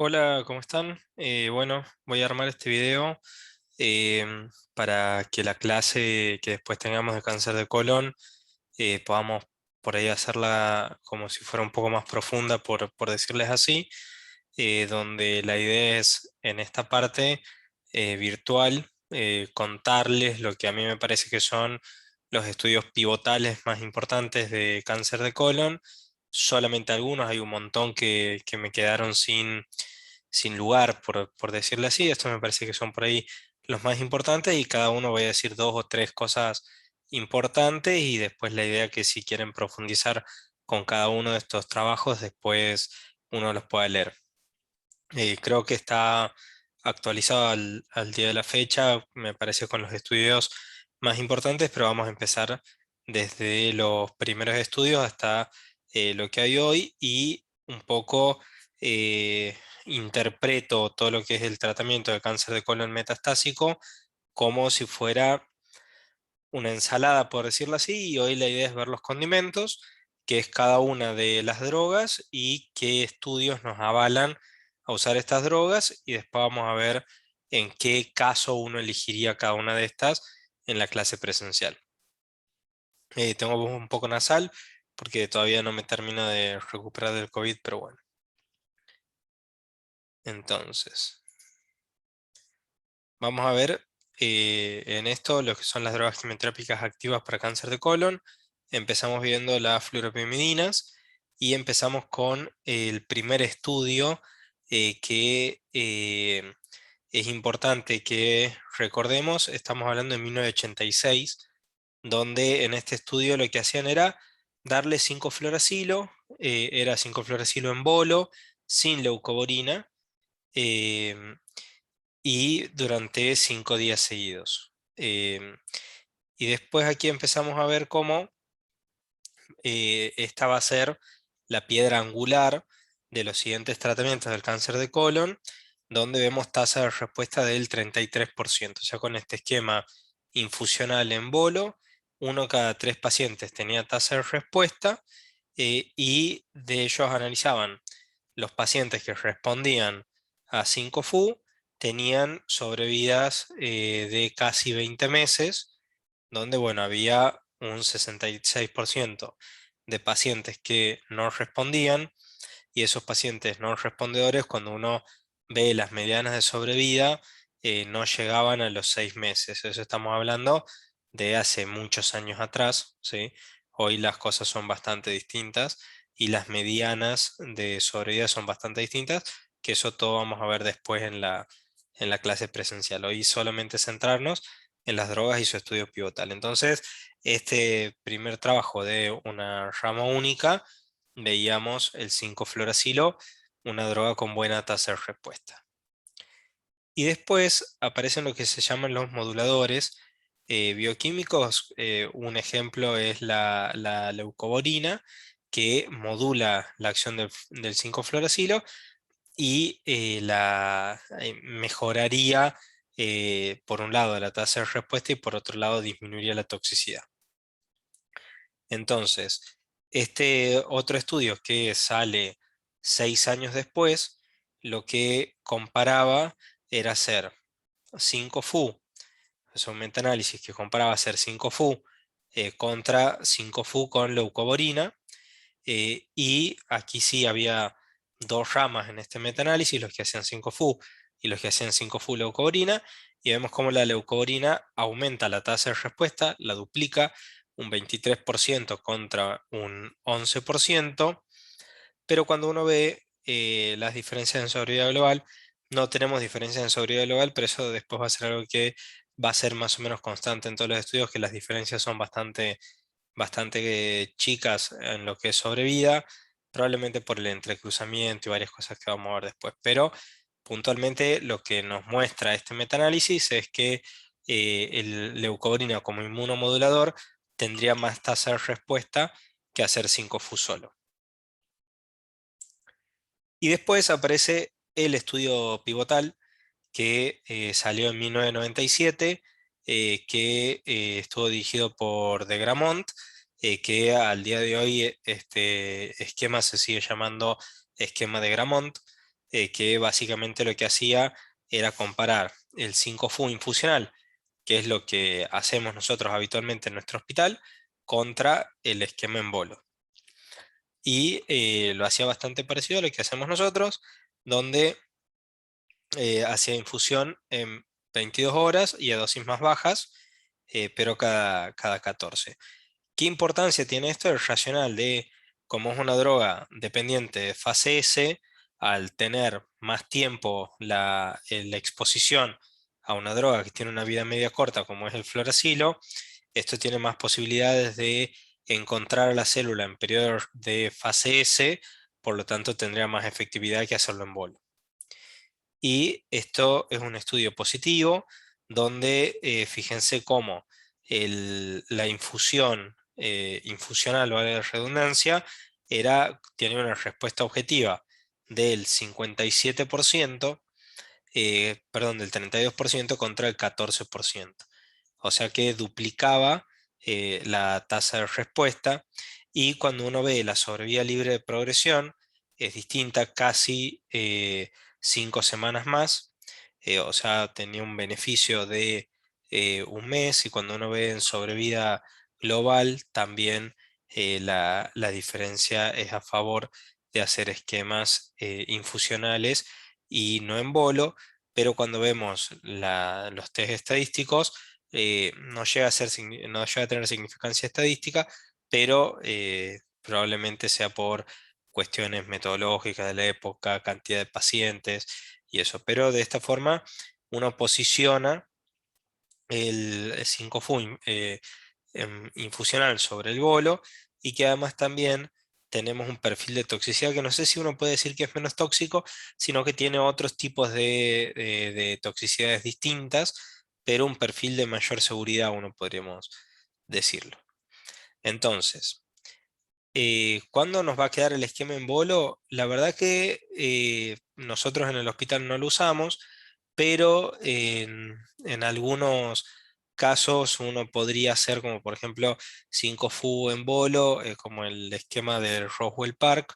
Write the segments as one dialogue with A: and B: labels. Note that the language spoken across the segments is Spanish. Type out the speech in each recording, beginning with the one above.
A: Hola, ¿cómo están? Bueno, voy a armar este video para que la clase que después tengamos de cáncer de colon podamos por ahí hacerla como si fuera un poco más profunda, por decirles así, donde la idea es en esta parte virtual contarles lo que a mí me parece que son los estudios pivotales más importantes de cáncer de colon. Solamente algunos, hay un montón que me quedaron sin lugar, por decirlo así. Estos me parece que son por ahí los más importantes y cada uno voy a decir dos o tres cosas importantes y después la idea que si quieren profundizar con cada uno de estos trabajos, después uno los pueda leer. Creo que está actualizado al día de la fecha, me parece con los estudios más importantes, pero vamos a empezar desde los primeros estudios hasta lo que hay hoy y un poco interpreto todo lo que es el tratamiento de cáncer de colon metastásico como si fuera una ensalada, por decirlo así, y hoy la idea es ver los condimentos, qué es cada una de las drogas y qué estudios nos avalan a usar estas drogas, y después vamos a ver en qué caso uno elegiría cada una de estas en la clase presencial. Tengo voz un poco nasal porque todavía no me termino de recuperar del COVID, pero bueno. Entonces, vamos a ver en esto lo que son las drogas quimioterapias activas para cáncer de colon. Empezamos viendo las fluoropimidinas y empezamos con el primer estudio que es importante que recordemos. Estamos hablando de 1986, donde en este estudio lo que hacían era darle 5-fluoracilo, era 5-fluoracilo en bolo, sin leucovorina. em, y durante 5 días seguidos. Y después aquí empezamos a ver cómo esta va a ser la piedra angular de los siguientes tratamientos del cáncer de colon, donde vemos tasa de respuesta del 33%. O sea, con este esquema infusional en bolo, uno cada 3 pacientes tenía tasa de respuesta, y de ellos analizaban los pacientes que respondían a 5-FU tenían sobrevidas de casi 20 meses, donde bueno, había un 66% de pacientes que no respondían, y esos pacientes no respondedores, cuando uno ve las medianas de sobrevida, no llegaban a los 6 meses. Eso estamos hablando de hace muchos años atrás, ¿sí? Hoy las cosas son bastante distintas y las medianas de sobrevida son bastante distintas, que eso todo vamos a ver después en la clase presencial. Hoy solamente centrarnos en las drogas y su estudio pivotal. Entonces, este primer trabajo de una rama única, veíamos el 5-fluoracilo, una droga con buena tasa de respuesta. Y después aparecen lo que se llaman los moduladores bioquímicos. Un ejemplo es la leucovorina, que modula la acción del 5-fluoracilo y mejoraría, por un lado, la tasa de respuesta y por otro lado disminuiría la toxicidad. Entonces, este otro estudio que sale 6 años después, lo que comparaba era hacer 5-FU, es un metaanálisis que comparaba hacer 5-FU contra 5-FU con leucovorina, y aquí sí había dos ramas en este metaanálisis, los que hacían 5-FU y los que hacían 5-FU leucovorina, y vemos cómo la leucovorina aumenta la tasa de respuesta, la duplica un 23% contra un 11%, pero cuando uno ve las diferencias en sobrevida global, no tenemos diferencias en sobrevida global, pero eso después va a ser algo que va a ser más o menos constante en todos los estudios, que las diferencias son bastante chicas en lo que es sobrevida, probablemente por el entrecruzamiento y varias cosas que vamos a ver después. Pero puntualmente lo que nos muestra este metaanálisis es que el leucovorina como inmunomodulador tendría más tasa de respuesta que hacer 5-FU solo. Y después aparece el estudio pivotal que salió en 1997, que estuvo dirigido por de Gramont, que al día de hoy este esquema se sigue llamando esquema de Gramont. que básicamente lo que hacía era comparar el 5-FU infusional, que es lo que hacemos nosotros habitualmente en nuestro hospital, contra el esquema en bolo. Y lo hacía bastante parecido a lo que hacemos nosotros, donde hacía infusión en 22 horas y a dosis más bajas, pero cada 14. ¿Qué importancia tiene esto? El racional de, como es una droga dependiente de fase S, al tener más tiempo la exposición a una droga que tiene una vida media corta, como es el fluoracilo, esto tiene más posibilidades de encontrar a la célula en periodos de fase S, por lo tanto tendría más efectividad que hacerlo en bolo. Y esto es un estudio positivo donde fíjense cómo la infusión infusional, vale la redundancia, tiene una respuesta objetiva del 57%, perdón, del 32% contra el 14%. O sea que duplicaba la tasa de respuesta, y cuando uno ve la sobrevida libre de progresión es distinta, casi 5 semanas más, o sea, tenía un beneficio de un mes, y cuando uno ve en sobrevida global también la diferencia es a favor de hacer esquemas infusionales y no en bolo, pero cuando vemos los test estadísticos, no llega a no llega a tener significancia estadística, pero probablemente sea por cuestiones metodológicas de la época, cantidad de pacientes y eso. Pero de esta forma uno posiciona el 5-FU infusional sobre el bolo, y que además también tenemos un perfil de toxicidad que no sé si uno puede decir que es menos tóxico, sino que tiene otros tipos de toxicidades distintas, pero un perfil de mayor seguridad, uno podríamos decirlo. Entonces, ¿cuándo nos va a quedar el esquema en bolo? La verdad que nosotros en el hospital no lo usamos, pero en algunos casos uno podría hacer, como por ejemplo 5-FU en bolo, como el esquema del Roswell Park,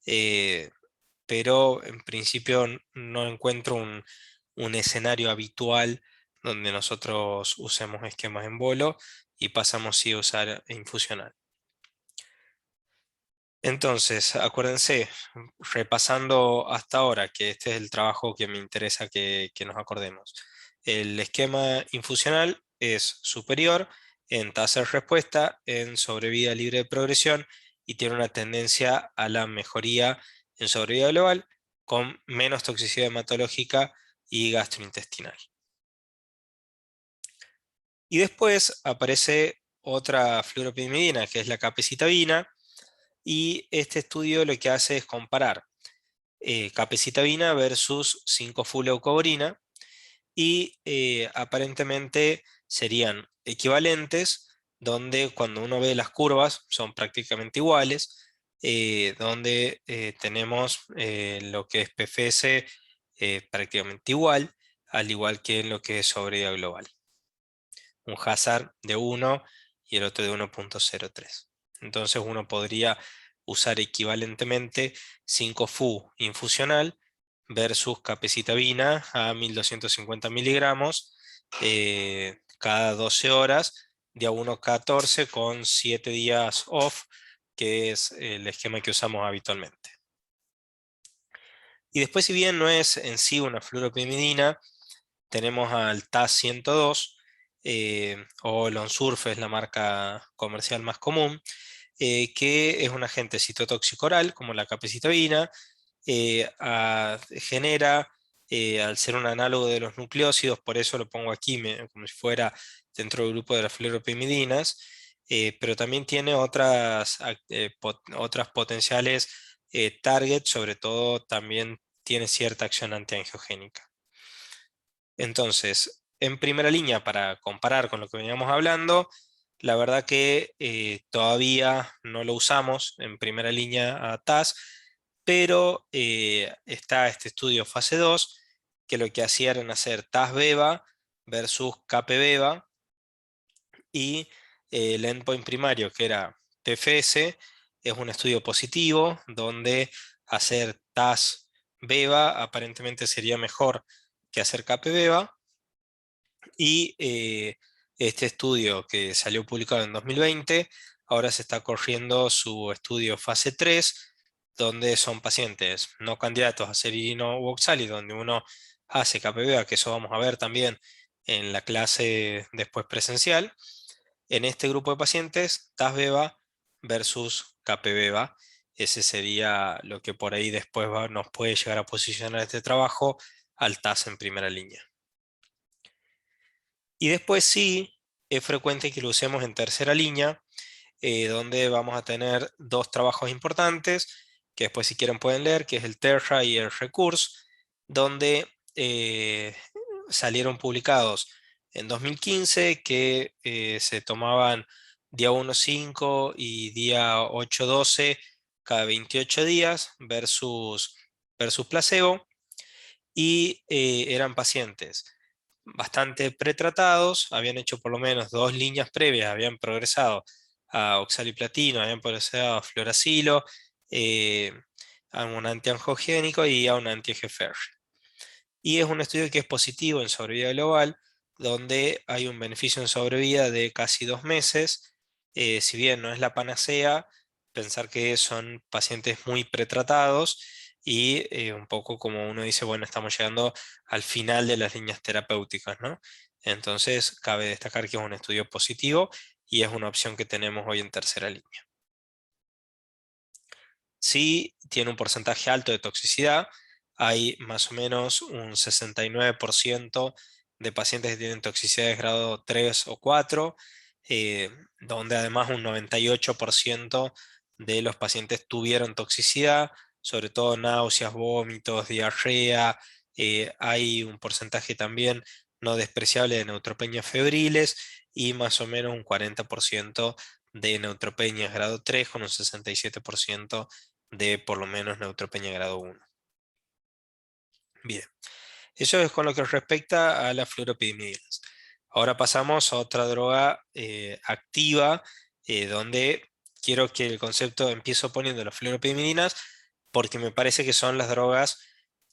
A: eh, pero en principio no encuentro un escenario habitual donde nosotros usemos esquemas en bolo y pasamos sí a usar infusional. Entonces, acuérdense, repasando hasta ahora, que este es el trabajo que me interesa que nos acordemos. El esquema infusional es superior en tasa de respuesta, en sobrevida libre de progresión, y tiene una tendencia a la mejoría en sobrevida global, con menos toxicidad hematológica y gastrointestinal. Y después aparece otra fluoropimidina, que es la capecitabina, y este estudio lo que hace es comparar capecitabina versus 5-FU-leucovorina, y aparentemente serían equivalentes, donde cuando uno ve las curvas son prácticamente iguales, donde tenemos lo que es PFS prácticamente igual, al igual que en lo que es sobrevida global. Un hazard de 1 y el otro de 1.03. Entonces uno podría usar equivalentemente 5-FU infusional versus capecitabina a 1250 miligramos cada 12 horas de a 1.14 con 7 días off, que es el esquema que usamos habitualmente. Y después, si bien no es en sí una fluoropimidina, tenemos al TAS 102, o Lonsurf es la marca comercial más común, que es un agente citotóxico oral, como la capecitabina, genera, al ser un análogo de los nucleósidos, por eso lo pongo aquí como si fuera dentro del grupo de las fluoropimidinas, pero también tiene otras potenciales targets, sobre todo también tiene cierta acción antiangiogénica. Entonces, en primera línea, para comparar con lo que veníamos hablando, la verdad que todavía no lo usamos en primera línea a TAS, pero está este estudio fase 2, que lo que hacía era hacer TAS-beva versus CAPE-beva, y el endpoint primario, que era PFS, es un estudio positivo donde hacer TAS beba aparentemente sería mejor que hacer cape-beba, y este estudio que salió publicado en 2020, ahora se está corriendo su estudio fase 3, donde son pacientes no candidatos a ser irino u oxali, donde uno hace cape-beba, que eso vamos a ver también en la clase después presencial. En este grupo de pacientes, TAS-beba versus cape-beba. Ese sería lo que por ahí después nos puede llegar a posicionar este trabajo al TAS en primera línea. Y después sí, es frecuente que lo usemos en tercera línea, donde vamos a tener dos trabajos importantes, que después si quieren pueden leer, que es el TERRA y el RECURSE, donde salieron publicados en 2015, que se tomaban día 1,5 y día 8,12 cada 28 días versus placebo, y eran pacientes bastante pretratados, habían hecho por lo menos 2 líneas previas, habían progresado a oxaliplatino, habían progresado a fluoracilo, eh, a un antiangiogénico y a un anti-EGFR. Y es un estudio que es positivo en sobrevida global, donde hay un beneficio en sobrevida de casi 2 meses. Si bien no es la panacea, pensar que son pacientes muy pretratados y un poco como uno dice, bueno, estamos llegando al final de las líneas terapéuticas, ¿no? Entonces, cabe destacar que es un estudio positivo y es una opción que tenemos hoy en tercera línea. Sí, tiene un porcentaje alto de toxicidad. Hay más o menos un 69% de pacientes que tienen toxicidad de grado 3 o 4, donde además un 98% de los pacientes tuvieron toxicidad, sobre todo náuseas, vómitos, diarrea. Hay un porcentaje también no despreciable de neutropenias febriles y más o menos un 40% de neutropenias grado 3 con un 67% de por lo menos neutropenia grado 1. Bien, eso es con lo que respecta a las fluoropimidinas. Ahora pasamos a otra droga activa, donde quiero que el concepto empiezo poniendo las fluoropimidinas, porque me parece que son las drogas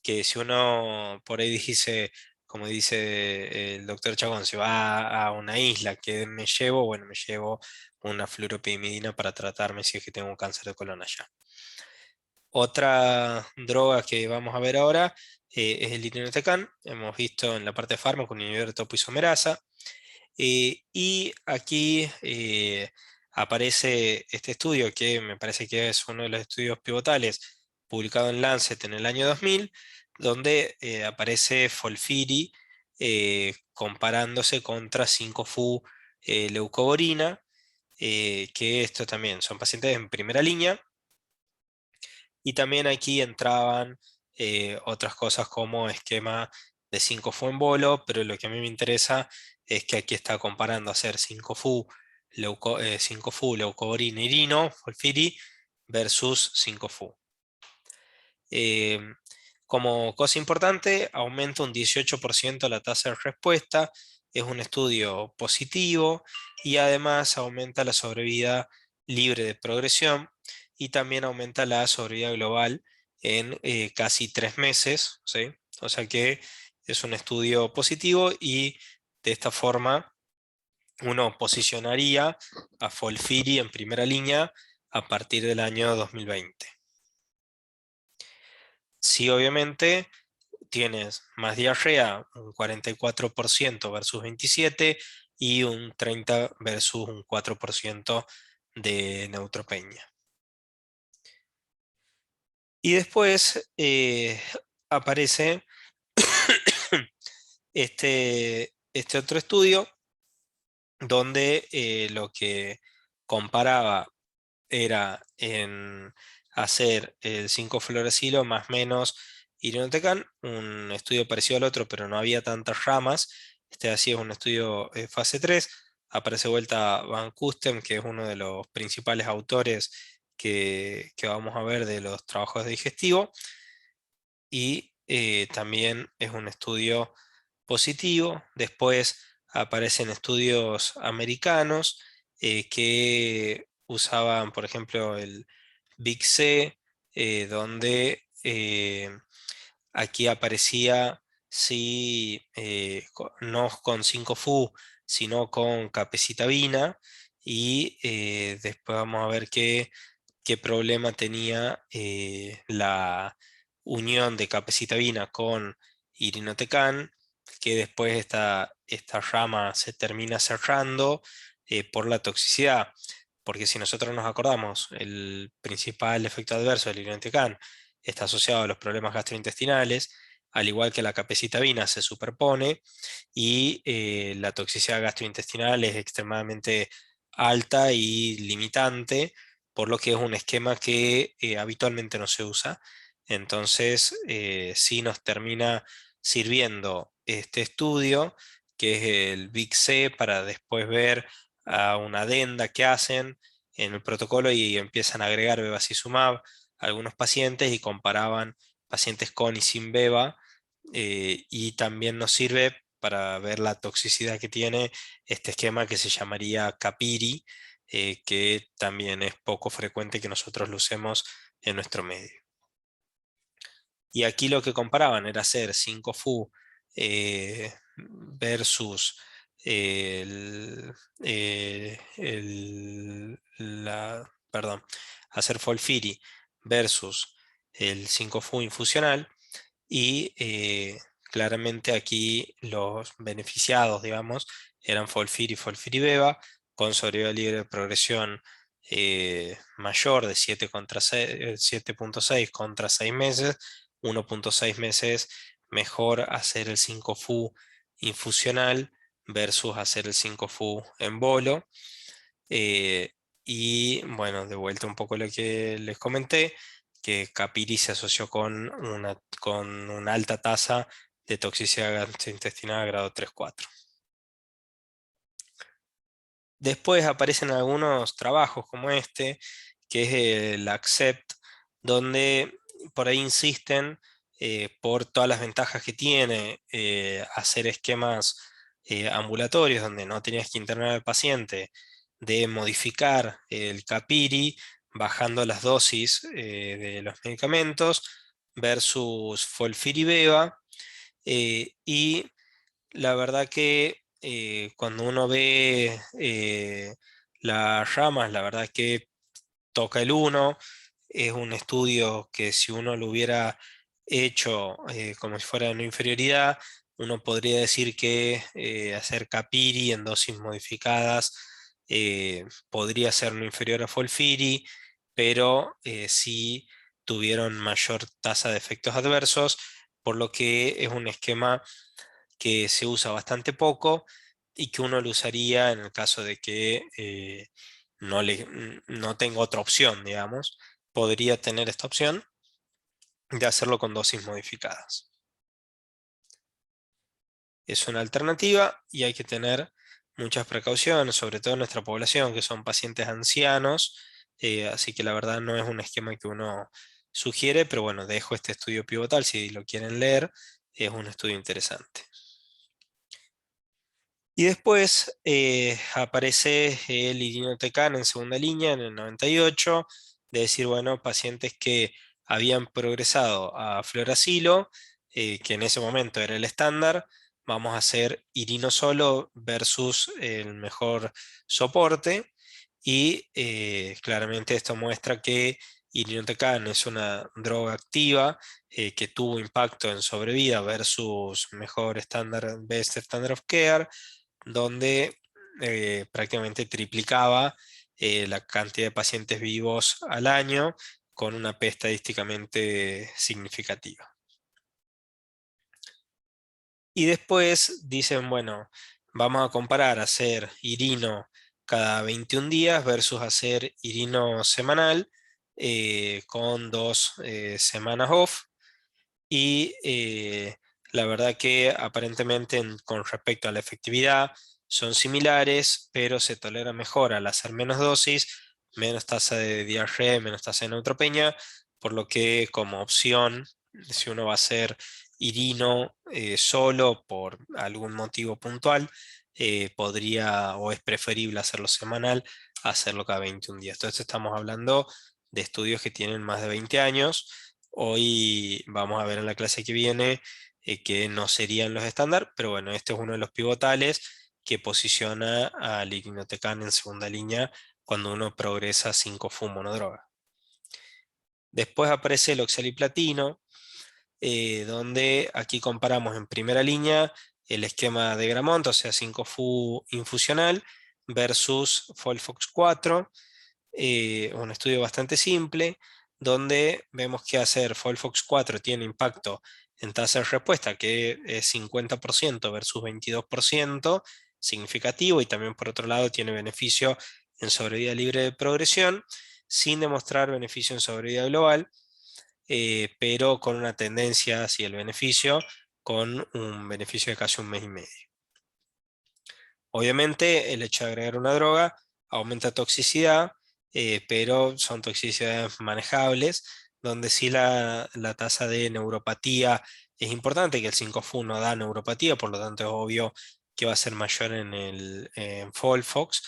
A: que si uno por ahí dice, como dice el doctor Chagón, se va a una isla, que me llevo? Bueno, me llevo una fluoropimidina para tratarme si es que tengo un cáncer de colon allá. Otra droga que vamos a ver ahora es el irinotecan. Hemos visto en la parte de fármaco un inhibidor de topoisomerasa. Y aquí aparece este estudio que me parece que es uno de los estudios pivotales publicado en Lancet en el año 2000, donde aparece Folfiri comparándose contra 5-FU leucovorina, que esto también son pacientes en primera línea. Y también aquí entraban otras cosas como esquema de 5-FU en bolo, pero lo que a mí me interesa es que aquí está comparando hacer 5-FU, 5-FU, leucovorina, irino, Folfiri, versus 5-FU. Eh, Como cosa importante, aumenta un 18% la tasa de respuesta, es un estudio positivo y además aumenta la sobrevida libre de progresión y también aumenta la sobrevida global en casi 3 meses, ¿sí? O sea que es un estudio positivo y de esta forma uno posicionaría a Folfiri en primera línea a partir del año 2020. Sí, obviamente tienes más diarrea, un 44% versus 27 y un 30 versus un 4% de neutropenia. Y después aparece este otro estudio donde lo que comparaba era en hacer el 5-fluoracilo más menos irinotecan, un estudio parecido al otro, pero no había tantas ramas. Este así es un estudio fase 3. Aparece vuelta Van Custen, que es uno de los principales autores que vamos a ver de los trabajos de digestivo. Y también es un estudio positivo. Después aparecen estudios americanos que usaban, por ejemplo, el Big C, donde aquí aparecía sí, no con 5-FU, sino con capecitabina, y después vamos a ver qué problema tenía la unión de capecitabina con irinotecan, que después esta rama se termina cerrando por la toxicidad. Porque si nosotros nos acordamos, el principal efecto adverso del irinotecan está asociado a los problemas gastrointestinales, al igual que la capecitabina se superpone, y la toxicidad gastrointestinal es extremadamente alta y limitante, por lo que es un esquema que habitualmente no se usa. Entonces, sí nos termina sirviendo este estudio, que es el Big C, para después ver a una adenda que hacen en el protocolo y empiezan a agregar bevacizumab a algunos pacientes y comparaban pacientes con y sin beva, y también nos sirve para ver la toxicidad que tiene este esquema que se llamaría Capiri, que también es poco frecuente que nosotros lo usemos en nuestro medio. Y aquí lo que comparaban era hacer 5-FU versus perdón, hacer FOLFIRI versus el 5-FU infusional, y claramente aquí los beneficiados, digamos, eran FOLFIRI y FOLFIRI-BEVA, con sobrevida libre de progresión mayor de 7,6 contra 6 meses, 1,6 meses mejor hacer el 5-FU infusional versus hacer el 5-FU en bolo. Eh, y bueno, de vuelta un poco lo que les comenté, que Capiri se asoció con una alta tasa de toxicidad gastrointestinal grado 3-4. Después aparecen algunos trabajos como este, que es el ACCEPT, donde por ahí insisten por todas las ventajas que tiene hacer esquemas ambulatorios, donde no tenías que internar al paciente, de modificar el capiri bajando las dosis de los medicamentos versus folfiribeva, y la verdad que cuando uno ve las ramas, la verdad que toca el uno. Es un estudio que si uno lo hubiera hecho como si fuera de no inferioridad, uno podría decir que hacer capiri en dosis modificadas podría ser no inferior a folfiri, pero sí tuvieron mayor tasa de efectos adversos, por lo que es un esquema que se usa bastante poco y que uno lo usaría en el caso de que no tenga otra opción, digamos. Podría tener esta opción de hacerlo con dosis modificadas. Es una alternativa y hay que tener muchas precauciones, sobre todo en nuestra población, que son pacientes ancianos, así que la verdad no es un esquema que uno sugiere, pero bueno, dejo este estudio pivotal si lo quieren leer, es un estudio interesante. Y después aparece el irinotecan en segunda línea en el 98, de decir, bueno, pacientes que habían progresado a fluoracilo, que en ese momento era el estándar, vamos a hacer irino solo versus el mejor soporte, y claramente esto muestra que irinotecan es una droga activa que tuvo impacto en sobrevida versus mejor estándar, best standard of care, donde prácticamente triplicaba la cantidad de pacientes vivos al año con una P estadísticamente significativa. Y después dicen, bueno, vamos a comparar hacer irino cada 21 días versus hacer irino semanal con 2 semanas off. Y la verdad que aparentemente con respecto a la efectividad son similares, pero se tolera mejor al hacer menos dosis, menos tasa de diarrea, menos tasa de neutropenia, por lo que como opción, si uno va a hacer irino solo por algún motivo puntual, podría o es preferible hacerlo semanal a hacerlo cada 21 días. Entonces estamos hablando de estudios que tienen más de 20 años Hoy vamos a ver en la clase que viene que no serían los estándar, pero bueno, este es uno de los pivotales que posiciona al irinotecan en segunda línea cuando uno progresa 5-FU monodroga. Después aparece el oxaliplatino, donde aquí comparamos en primera línea el esquema de Gramont, o sea 5-FU infusional, versus Folfox 4, un estudio bastante simple, donde vemos que hacer Folfox 4 tiene impacto en tasa de respuesta, que es 50% versus 22%, significativo, y también por otro lado tiene beneficio en sobrevida libre de progresión, sin demostrar beneficio en sobrevida global, pero con una tendencia hacia el beneficio, con un beneficio de casi un mes y medio. Obviamente, el hecho de agregar una droga aumenta toxicidad, pero son toxicidades manejables, donde sí la tasa de neuropatía es importante, que el 5-FU no da neuropatía, por lo tanto es obvio que va a ser mayor en Folfox,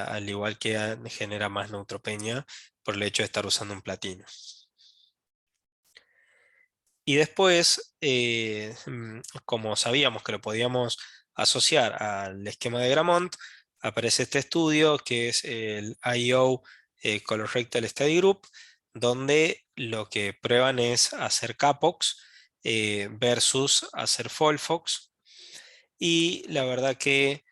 A: al igual que genera más neutropenia por el hecho de estar usando un platino. Y después, como sabíamos que lo podíamos asociar al esquema de Gramont, aparece este estudio que es el IO Colorectal Study Group, donde lo que prueban es hacer Capox versus hacer Folfox. Y la verdad que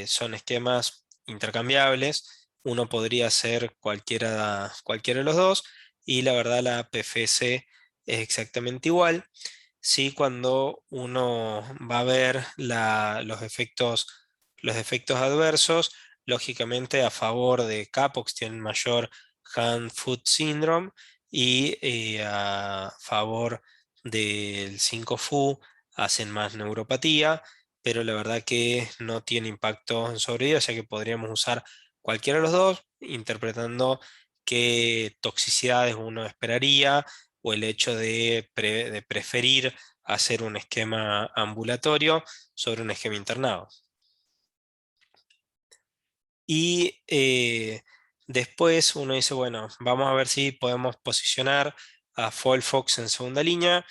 A: son esquemas intercambiables. Uno podría hacer cualquiera de los dos, y la verdad la PFS es exactamente igual. Sí, cuando uno va a ver los efectos adversos, lógicamente a favor de Capox tienen mayor hand-foot syndrome, y a favor del 5-FU hacen más neuropatía, pero la verdad que no tiene impacto en sobrevida, o sea que podríamos usar cualquiera de los dos, interpretando qué toxicidades uno esperaría, o el hecho de preferir hacer un esquema ambulatorio sobre un esquema internado. Y después uno dice, bueno, vamos a ver si podemos posicionar a Folfox en segunda línea.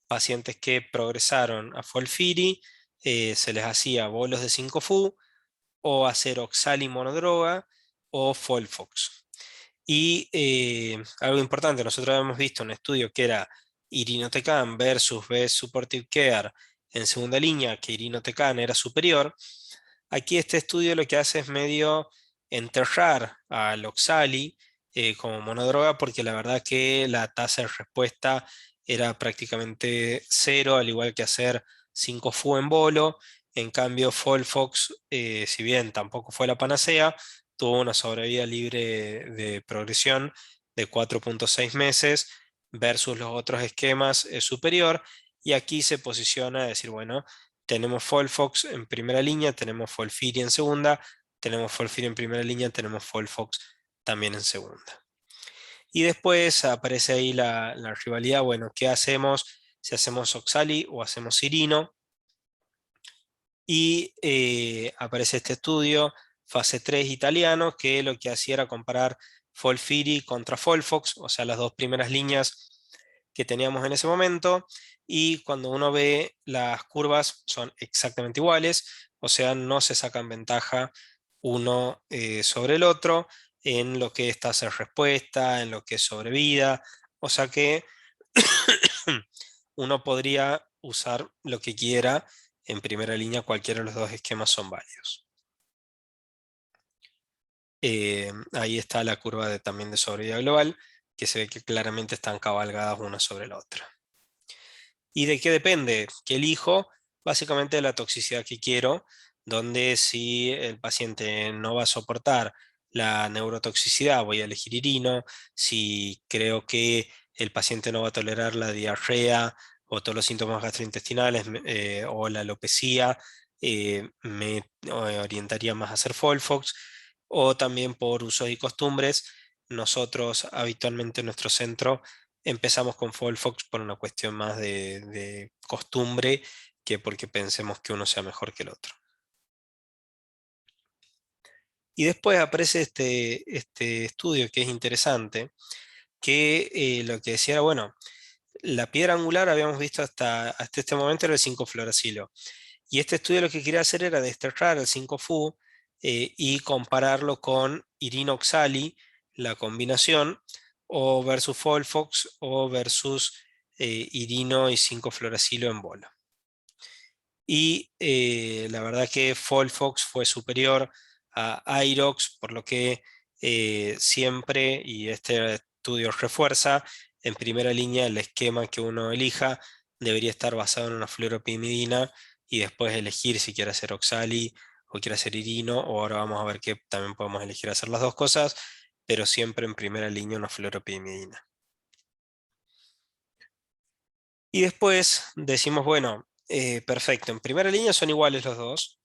A: Pacientes que progresaron a Folfiri, se les hacía bolos de 5-FU, o hacer oxali monodroga, o Folfox. Y algo importante, nosotros hemos visto un estudio que era irinotecan versus Best Supportive Care en segunda línea, que irinotecan era superior. Aquí este estudio lo que hace es medio enterrar al oxali como monodroga, porque la verdad que la tasa de respuesta era prácticamente cero, al igual que hacer 5-FU en bolo. En cambio, Folfox, si bien tampoco fue la panacea, tuvo una sobrevida libre de progresión de 4,6 meses, versus los otros esquemas es superior. Y aquí se posiciona a decir, bueno, tenemos Folfox en primera línea, tenemos Folfiri en segunda, tenemos Folfiri en primera línea, tenemos Folfox también en segunda. Y después aparece ahí la rivalidad, bueno, ¿qué hacemos si hacemos Oxali o hacemos Cirino? Y aparece este estudio, fase 3 italiano, que lo que hacía era comparar Folfiri contra Folfox, o sea, las dos primeras líneas que teníamos en ese momento, y cuando uno ve las curvas son exactamente iguales, o sea, no se sacan ventaja uno sobre el otro en lo que es tasa de respuesta, en lo que es sobrevida, o sea que uno podría usar lo que quiera en primera línea, cualquiera de los dos esquemas son válidos. Ahí está la curva también de sobrevida global, que se ve que claramente están cabalgadas una sobre la otra. ¿Y de qué depende? ¿Qué elijo? Básicamente de la toxicidad que quiero, donde si el paciente no va a soportar la neurotoxicidad, voy a elegir irino. Si creo que el paciente no va a tolerar la diarrea o todos los síntomas gastrointestinales, o la alopecia, me orientaría más a hacer Folfox. O también por usos y costumbres, nosotros habitualmente en nuestro centro empezamos con Folfox por una cuestión más de costumbre, que porque pensemos que uno sea mejor que el otro. Y después aparece este estudio que es interesante, que lo que decía era, bueno, la piedra angular habíamos visto hasta este momento era el 5-fluoracilo. Y este estudio lo que quería hacer era desterrar el 5-fu y compararlo con irinoxali, la combinación, o versus Folfox o versus irino y 5-fluoracilo en bolo. Y la verdad que Folfox fue superior a Irox, por lo que siempre, y este estudio refuerza, en primera línea el esquema que uno elija debería estar basado en una fluoropimidina y después elegir si quiere hacer oxali o quiere hacer irino, o ahora vamos a ver que también podemos elegir hacer las dos cosas, pero siempre en primera línea una fluoropimidina. Y después decimos, bueno, perfecto, en primera línea son iguales los dos,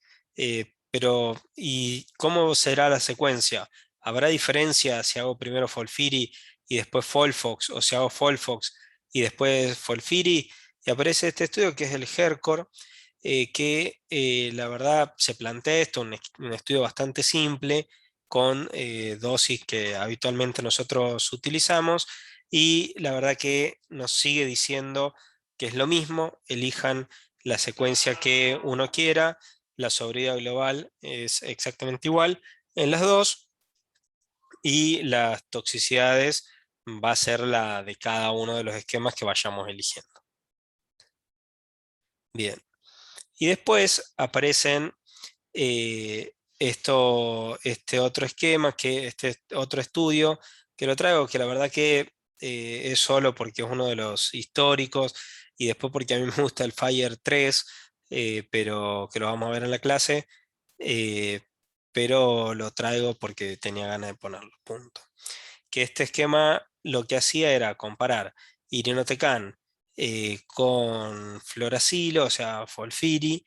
A: pero ¿y cómo será la secuencia? ¿Habrá diferencia si hago primero Folfiri y después Folfox, o si hago Folfox y después Folfiri? Y aparece este estudio que es el HERCORE, que la verdad se plantea esto, un estudio bastante simple, con dosis que habitualmente nosotros utilizamos, y la verdad que nos sigue diciendo que es lo mismo, elijan la secuencia que uno quiera, la sobriedad global es exactamente igual en las dos y las toxicidades va a ser la de cada uno de los esquemas que vayamos eligiendo. Bien, y después aparecen este otro esquema, este otro estudio que lo traigo, que la verdad que es solo porque es uno de los históricos y después porque a mí me gusta el Fire 3, pero que lo vamos a ver en la clase, eh, pero lo traigo porque tenía ganas de ponerlo, punto. Que este esquema lo que hacía era comparar irinotecan con fluoracilo, o sea, Folfiri,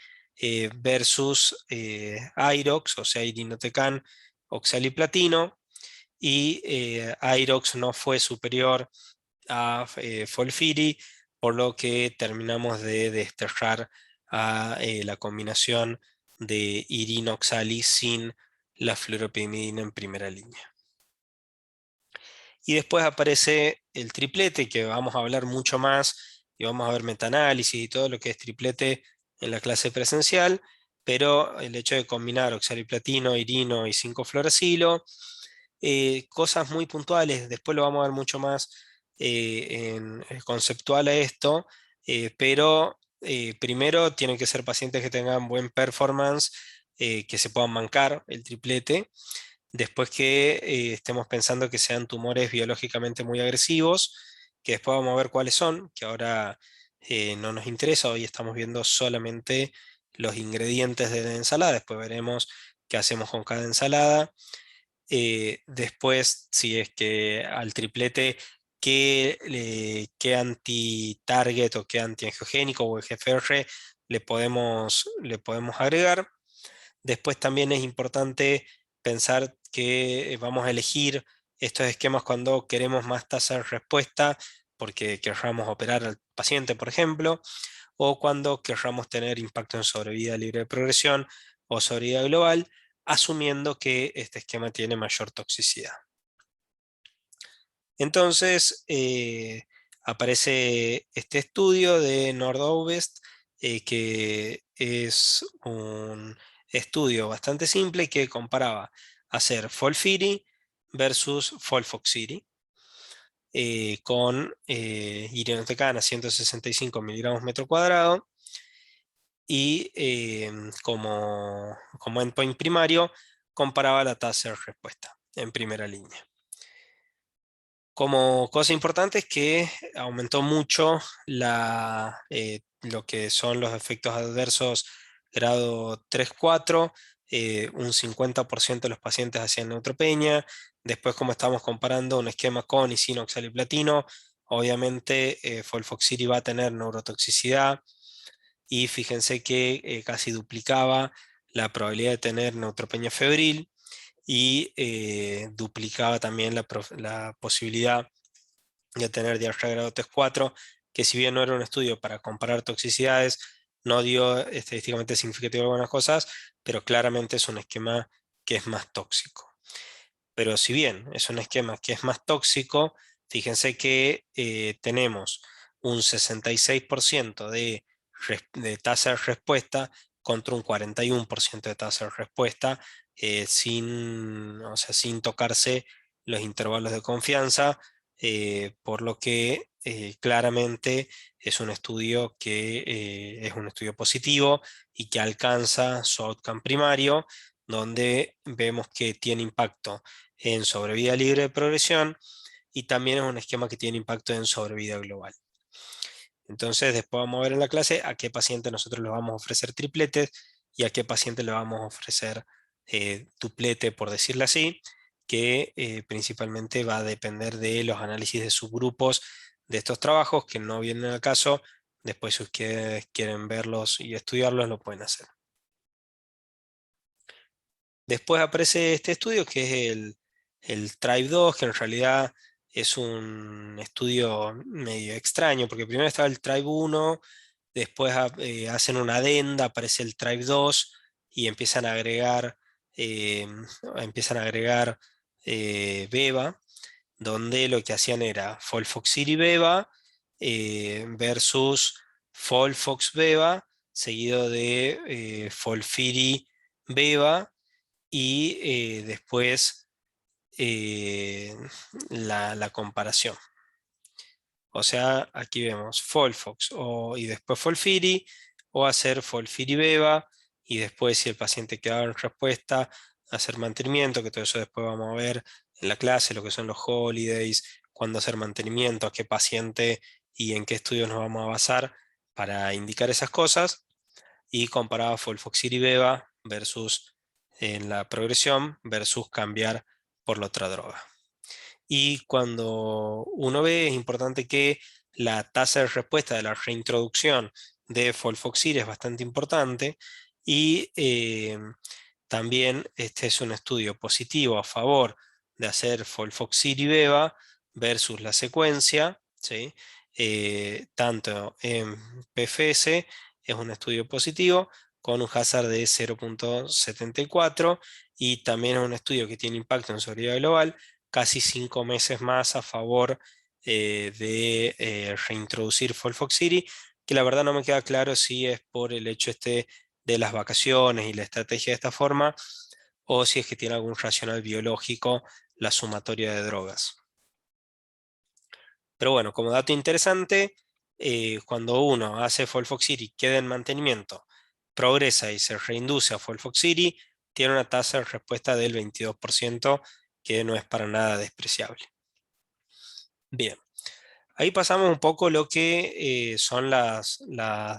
A: versus Irox, o sea, irinotecan, oxaliplatino, y Irox no fue superior a Folfiri, por lo que terminamos de desterrar a la combinación de irinoxali sin la fluoropimidina en primera línea. Y después aparece el triplete, que vamos a hablar mucho más y vamos a ver metaanálisis y todo lo que es triplete en la clase presencial, pero el hecho de combinar oxaliplatino, irino y 5-fluoracilo, cosas muy puntuales, después lo vamos a ver mucho más conceptual a esto, pero primero tienen que ser pacientes que tengan buen performance, que se puedan bancar el triplete. Después que estemos pensando que sean tumores biológicamente muy agresivos, que después vamos a ver cuáles son, que ahora no nos interesa, hoy estamos viendo solamente los ingredientes de la ensalada, después veremos qué hacemos con cada ensalada. Después, si es que al triplete, qué anti-target o qué antiangiogénico o EGFR le podemos agregar. Después también es importante pensar que vamos a elegir estos esquemas cuando queremos más tasa de respuesta, porque querramos operar al paciente, por ejemplo, o cuando querramos tener impacto en sobrevida libre de progresión o sobrevida global, asumiendo que este esquema tiene mayor toxicidad. Entonces, aparece este estudio de Nordovest, que es un estudio bastante simple que comparaba hacer Folfiri versus Folfoxiri con irinotecan a 165 miligramos metro cuadrado y como endpoint primario comparaba la tasa de respuesta en primera línea. Como cosa importante es que aumentó mucho lo que son los efectos adversos grado 3-4, un 50% de los pacientes hacían neutropenia. Después, como estamos comparando un esquema con y sin oxaliplatino, obviamente Folfoxiri va a tener neurotoxicidad y fíjense que casi duplicaba la probabilidad de tener neutropenia febril y duplicaba también la posibilidad de tener diarrea grado 3-4, que si bien no era un estudio para comparar toxicidades, no dio estadísticamente significativo algunas cosas, pero claramente es un esquema que es más tóxico. Pero si bien es un esquema que es más tóxico, Fíjense que tenemos un 66% de tasa de respuesta contra un 41% de tasa de respuesta, o sea, sin tocarse los intervalos de confianza, por lo que claramente es un estudio que es un estudio positivo y que alcanza su outcome primario, donde vemos que tiene impacto en sobrevida libre de progresión y también es un esquema que tiene impacto en sobrevida global. Entonces, después vamos a ver en la clase a qué paciente nosotros le vamos a ofrecer tripletes y a qué paciente le vamos a ofrecer duplete, por decirlo así, que principalmente va a depender de los análisis de subgrupos de estos trabajos que no vienen al caso. Después, si ustedes quieren verlos y estudiarlos, lo pueden hacer. Después aparece este estudio que es el TRIBE2, que en realidad es un estudio medio extraño, porque primero estaba el TRIBE1, después hacen una adenda, aparece el TRIBE2 y eh, empiezan a agregar beba, donde lo que hacían era FOLFOXIRI-beba versus FOLFOX-beba, seguido de FOLFIRI-beba y después eh, la comparación. O sea, aquí vemos Folfox y después Folfiri, o hacer Folfiri-beba, y después si el paciente queda en respuesta, hacer mantenimiento, que todo eso después vamos a ver en la clase, lo que son los holidays, cuándo hacer mantenimiento, a qué paciente y en qué estudios nos vamos a basar para indicar esas cosas, y comparaba Folfoxiri-beba versus en la progresión versus cambiar por la otra droga. Y cuando uno ve, es importante que la tasa de respuesta de la reintroducción de Folfoxir es bastante importante y también este es un estudio positivo a favor de hacer Folfoxir y Beba versus la secuencia, ¿sí? Tanto en PFS es un estudio positivo con un hazard de 0,74 y también es un estudio que tiene impacto en sobrevida global, casi 5 meses más a favor de reintroducir Folfoxiri, que la verdad no me queda claro si es por el hecho este de las vacaciones y la estrategia de esta forma, o si es que tiene algún racional biológico la sumatoria de drogas. Pero bueno, como dato interesante, cuando uno hace Folfoxiri, queda en mantenimiento, progresa y se reinduce a Folfoxiri, tiene una tasa de respuesta del 22%, que no es para nada despreciable. Bien, ahí pasamos un poco lo que son las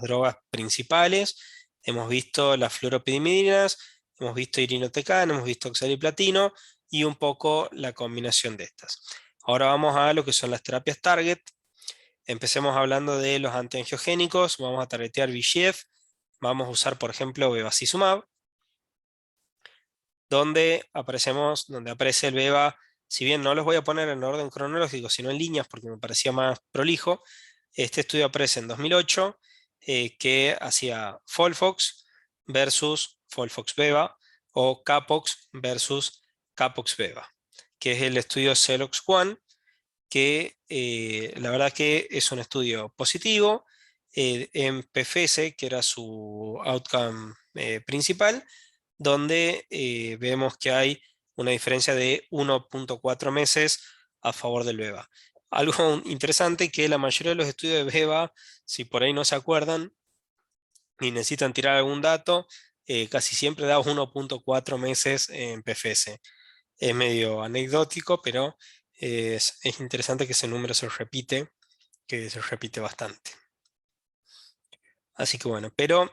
A: drogas principales. Hemos visto las fluoropidimidinas, hemos visto irinotecan, hemos visto oxaliplatino y un poco la combinación de estas. Ahora vamos a lo que son las terapias target. Empecemos hablando de los antiangiogénicos. Vamos a targetear VEGF. Vamos a usar, por ejemplo, bevacizumab, donde aparece el beva. Si bien no los voy a poner en orden cronológico, sino en líneas porque me parecía más prolijo, este estudio aparece en 2008, que hacía Folfox versus Folfox-beva o Capox versus Capox-beva, que es el estudio CELOX-1, que la verdad que es un estudio positivo en PFS, que era su outcome principal, donde vemos que hay una diferencia de 1,4 meses a favor del beba. Algo interesante que la mayoría de los estudios de beba, si por ahí no se acuerdan y necesitan tirar algún dato, casi siempre da 1,4 meses en PFS. Es medio anecdótico, pero es interesante que ese número se repite, que se repite bastante. Así que bueno, pero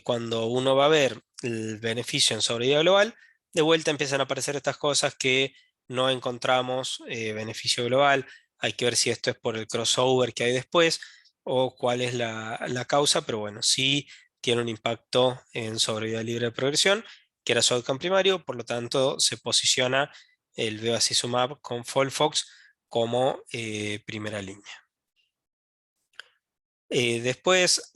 A: cuando uno va a ver el beneficio en sobrevida global, de vuelta empiezan a aparecer estas cosas que no encontramos beneficio global. Hay que ver si esto es por el crossover que hay después o cuál es la causa, pero bueno, sí tiene un impacto en sobrevida libre de progresión, que era su outcome primario, por lo tanto se posiciona el bevacizumab con Folfox como primera línea. Después,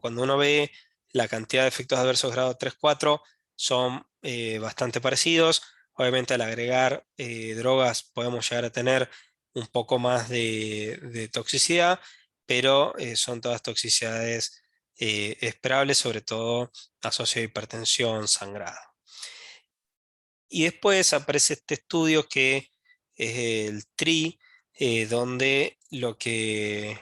A: cuando uno ve la cantidad de efectos adversos grado 3-4, son bastante parecidos. Obviamente, al agregar drogas, podemos llegar a tener un poco más de toxicidad, pero son todas toxicidades esperables, sobre todo asociadas a hipertensión, sangrado. Y después aparece este estudio que es el TRI, donde lo que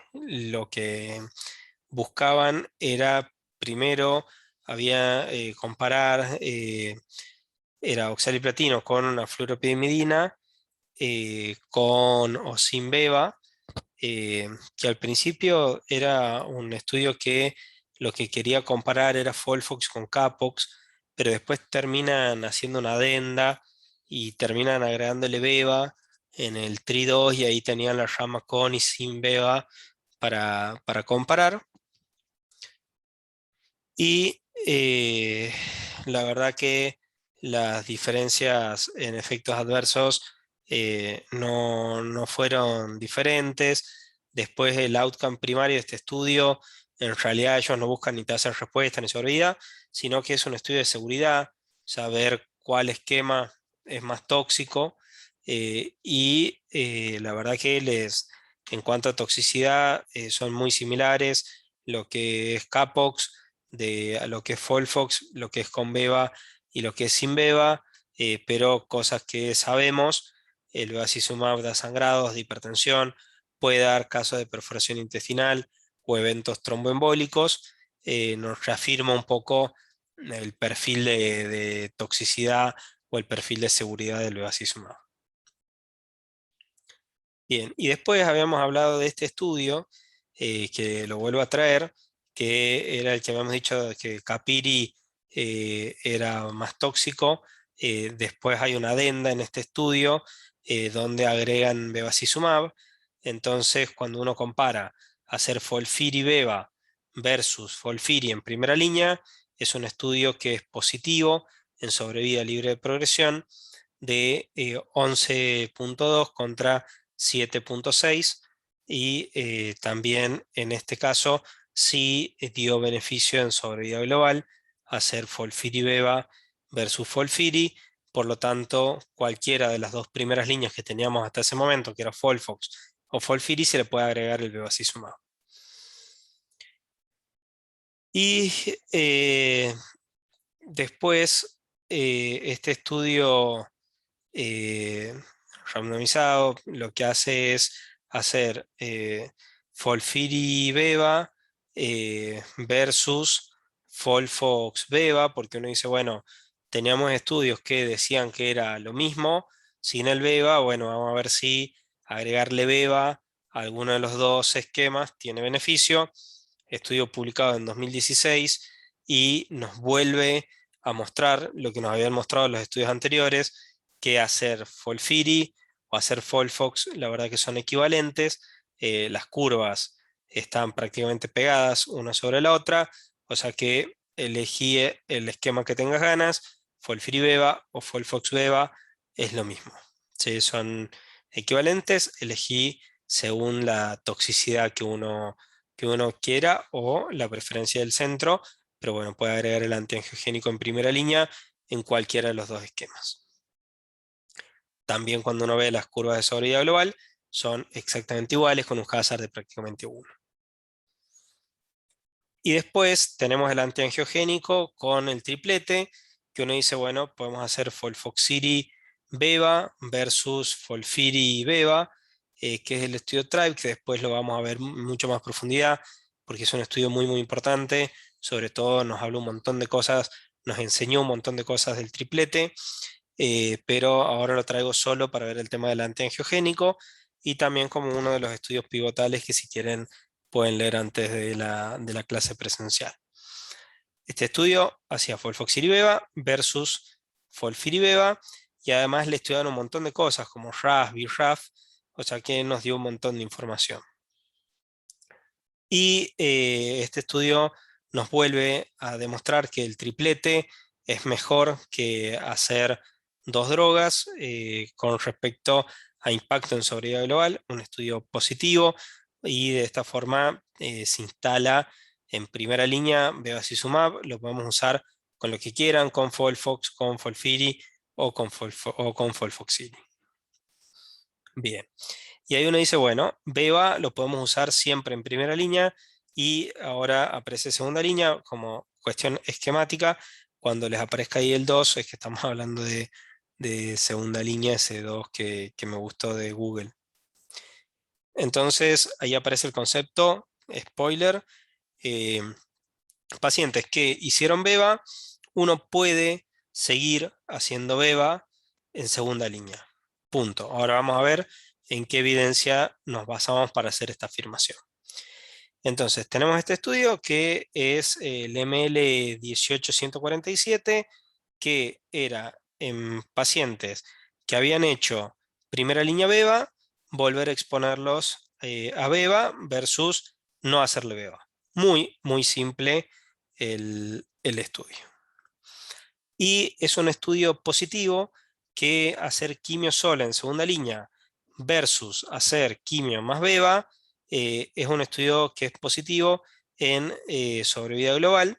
A: buscaban era, primero, había comparar, era oxaliplatino con una fluoropyrimidina, con o sin beba, que al principio era un estudio que lo que quería comparar era Folfox con Capox, pero después terminan haciendo una adenda y terminan agregándole beba en el TRI 2 y ahí tenían la rama con y sin beba para comparar. Y la verdad que las diferencias en efectos adversos no fueron diferentes. Después el outcome primario de este estudio, en realidad ellos no buscan ni tasa de respuesta ni sobrevida, sino que es un estudio de seguridad, saber cuál esquema es más tóxico. La verdad que en cuanto a toxicidad, son muy similares. Lo que es Capox de a lo que es Folfox, lo que es con beba y lo que es sin beba, pero cosas que sabemos, el bevacizumab da sangrados, de hipertensión, puede dar casos de perforación intestinal o eventos tromboembólicos, nos reafirma un poco el perfil de toxicidad o el perfil de seguridad del bevacizumab. Bien, y después habíamos hablado de este estudio, que lo vuelvo a traer, que era el que habíamos dicho que Capiri era más tóxico. Después hay una adenda en este estudio donde agregan bevacizumab. Entonces, cuando uno compara hacer FOLFIRI-beva versus FOLFIRI en primera línea, es un estudio que es positivo en sobrevida libre de progresión de 11,2 contra 7,6 y también en este caso sí dio beneficio en sobrevida global hacer FOLFIRI-beva versus FOLFIRI. Por lo tanto, cualquiera de las dos primeras líneas que teníamos hasta ese momento, que era FOLFOX o FOLFIRI, se le puede agregar el bevacizumab. Y después, este estudio eh, randomizado lo que hace es hacer Folfiri-beva versus Folfox-beva, porque uno dice, bueno, teníamos estudios que decían que era lo mismo sin el beva, bueno, vamos a ver si agregarle beva a alguno de los dos esquemas tiene beneficio. Estudio publicado en 2016 y nos vuelve a mostrar lo que nos habían mostrado los estudios anteriores, que hacer Folfiri o hacer Folfox, la verdad que son equivalentes. Las curvas están prácticamente pegadas una sobre la otra, o sea que elegí el esquema que tengas ganas, Folfiri-beva o Folfox-beva, es lo mismo. Sí, son equivalentes, elegí según la toxicidad que uno quiera o la preferencia del centro, pero bueno, puede agregar el antiangiogénico en primera línea en cualquiera de los dos esquemas. También cuando uno ve las curvas de sobrevida global, son exactamente iguales con un hazard de prácticamente 1. Y después tenemos el antiangiogénico con el triplete, que uno dice, bueno, podemos hacer Folfoxiri-beva versus Folfiri-beva, que es el estudio TRIBE, que después lo vamos a ver mucho más profundidad, porque es un estudio muy, muy importante. Sobre todo nos habló un montón de cosas, nos enseñó un montón de cosas del triplete. Pero ahora lo traigo solo para ver el tema del antiangiogénico y también como uno de los estudios pivotales que si quieren pueden leer antes de la clase presencial. Este estudio hacía Folfoxiribeva versus Folfiribeva y además le estudiaron un montón de cosas como RAF, BRAF, o sea que nos dio un montón de información. Y este estudio nos vuelve a demostrar que el triplete es mejor que hacer dos drogas con respecto a impacto en sobrevida global, un estudio positivo, y de esta forma se instala en primera línea bevacizumab, lo podemos usar con lo que quieran, con Folfox, con Folfiri o con Folfoxiri. Bien. Y ahí uno dice, bueno, beba lo podemos usar siempre en primera línea y ahora aparece segunda línea como cuestión esquemática. Cuando les aparezca ahí el 2 es que estamos hablando de segunda línea, ese 2 que me gustó de Google. Entonces ahí aparece el concepto, spoiler, eh, pacientes que hicieron beba, uno puede seguir haciendo beba en segunda línea. Punto. Ahora vamos a ver en qué evidencia nos basamos para hacer esta afirmación. Entonces, tenemos este estudio que es el ML18147, que era en pacientes que habían hecho primera línea beba, volver a exponerlos a beba versus no hacerle beba. Muy, muy simple el estudio. Y es un estudio positivo que hacer quimio sola en segunda línea versus hacer quimio más beba es un estudio que es positivo en sobrevida global,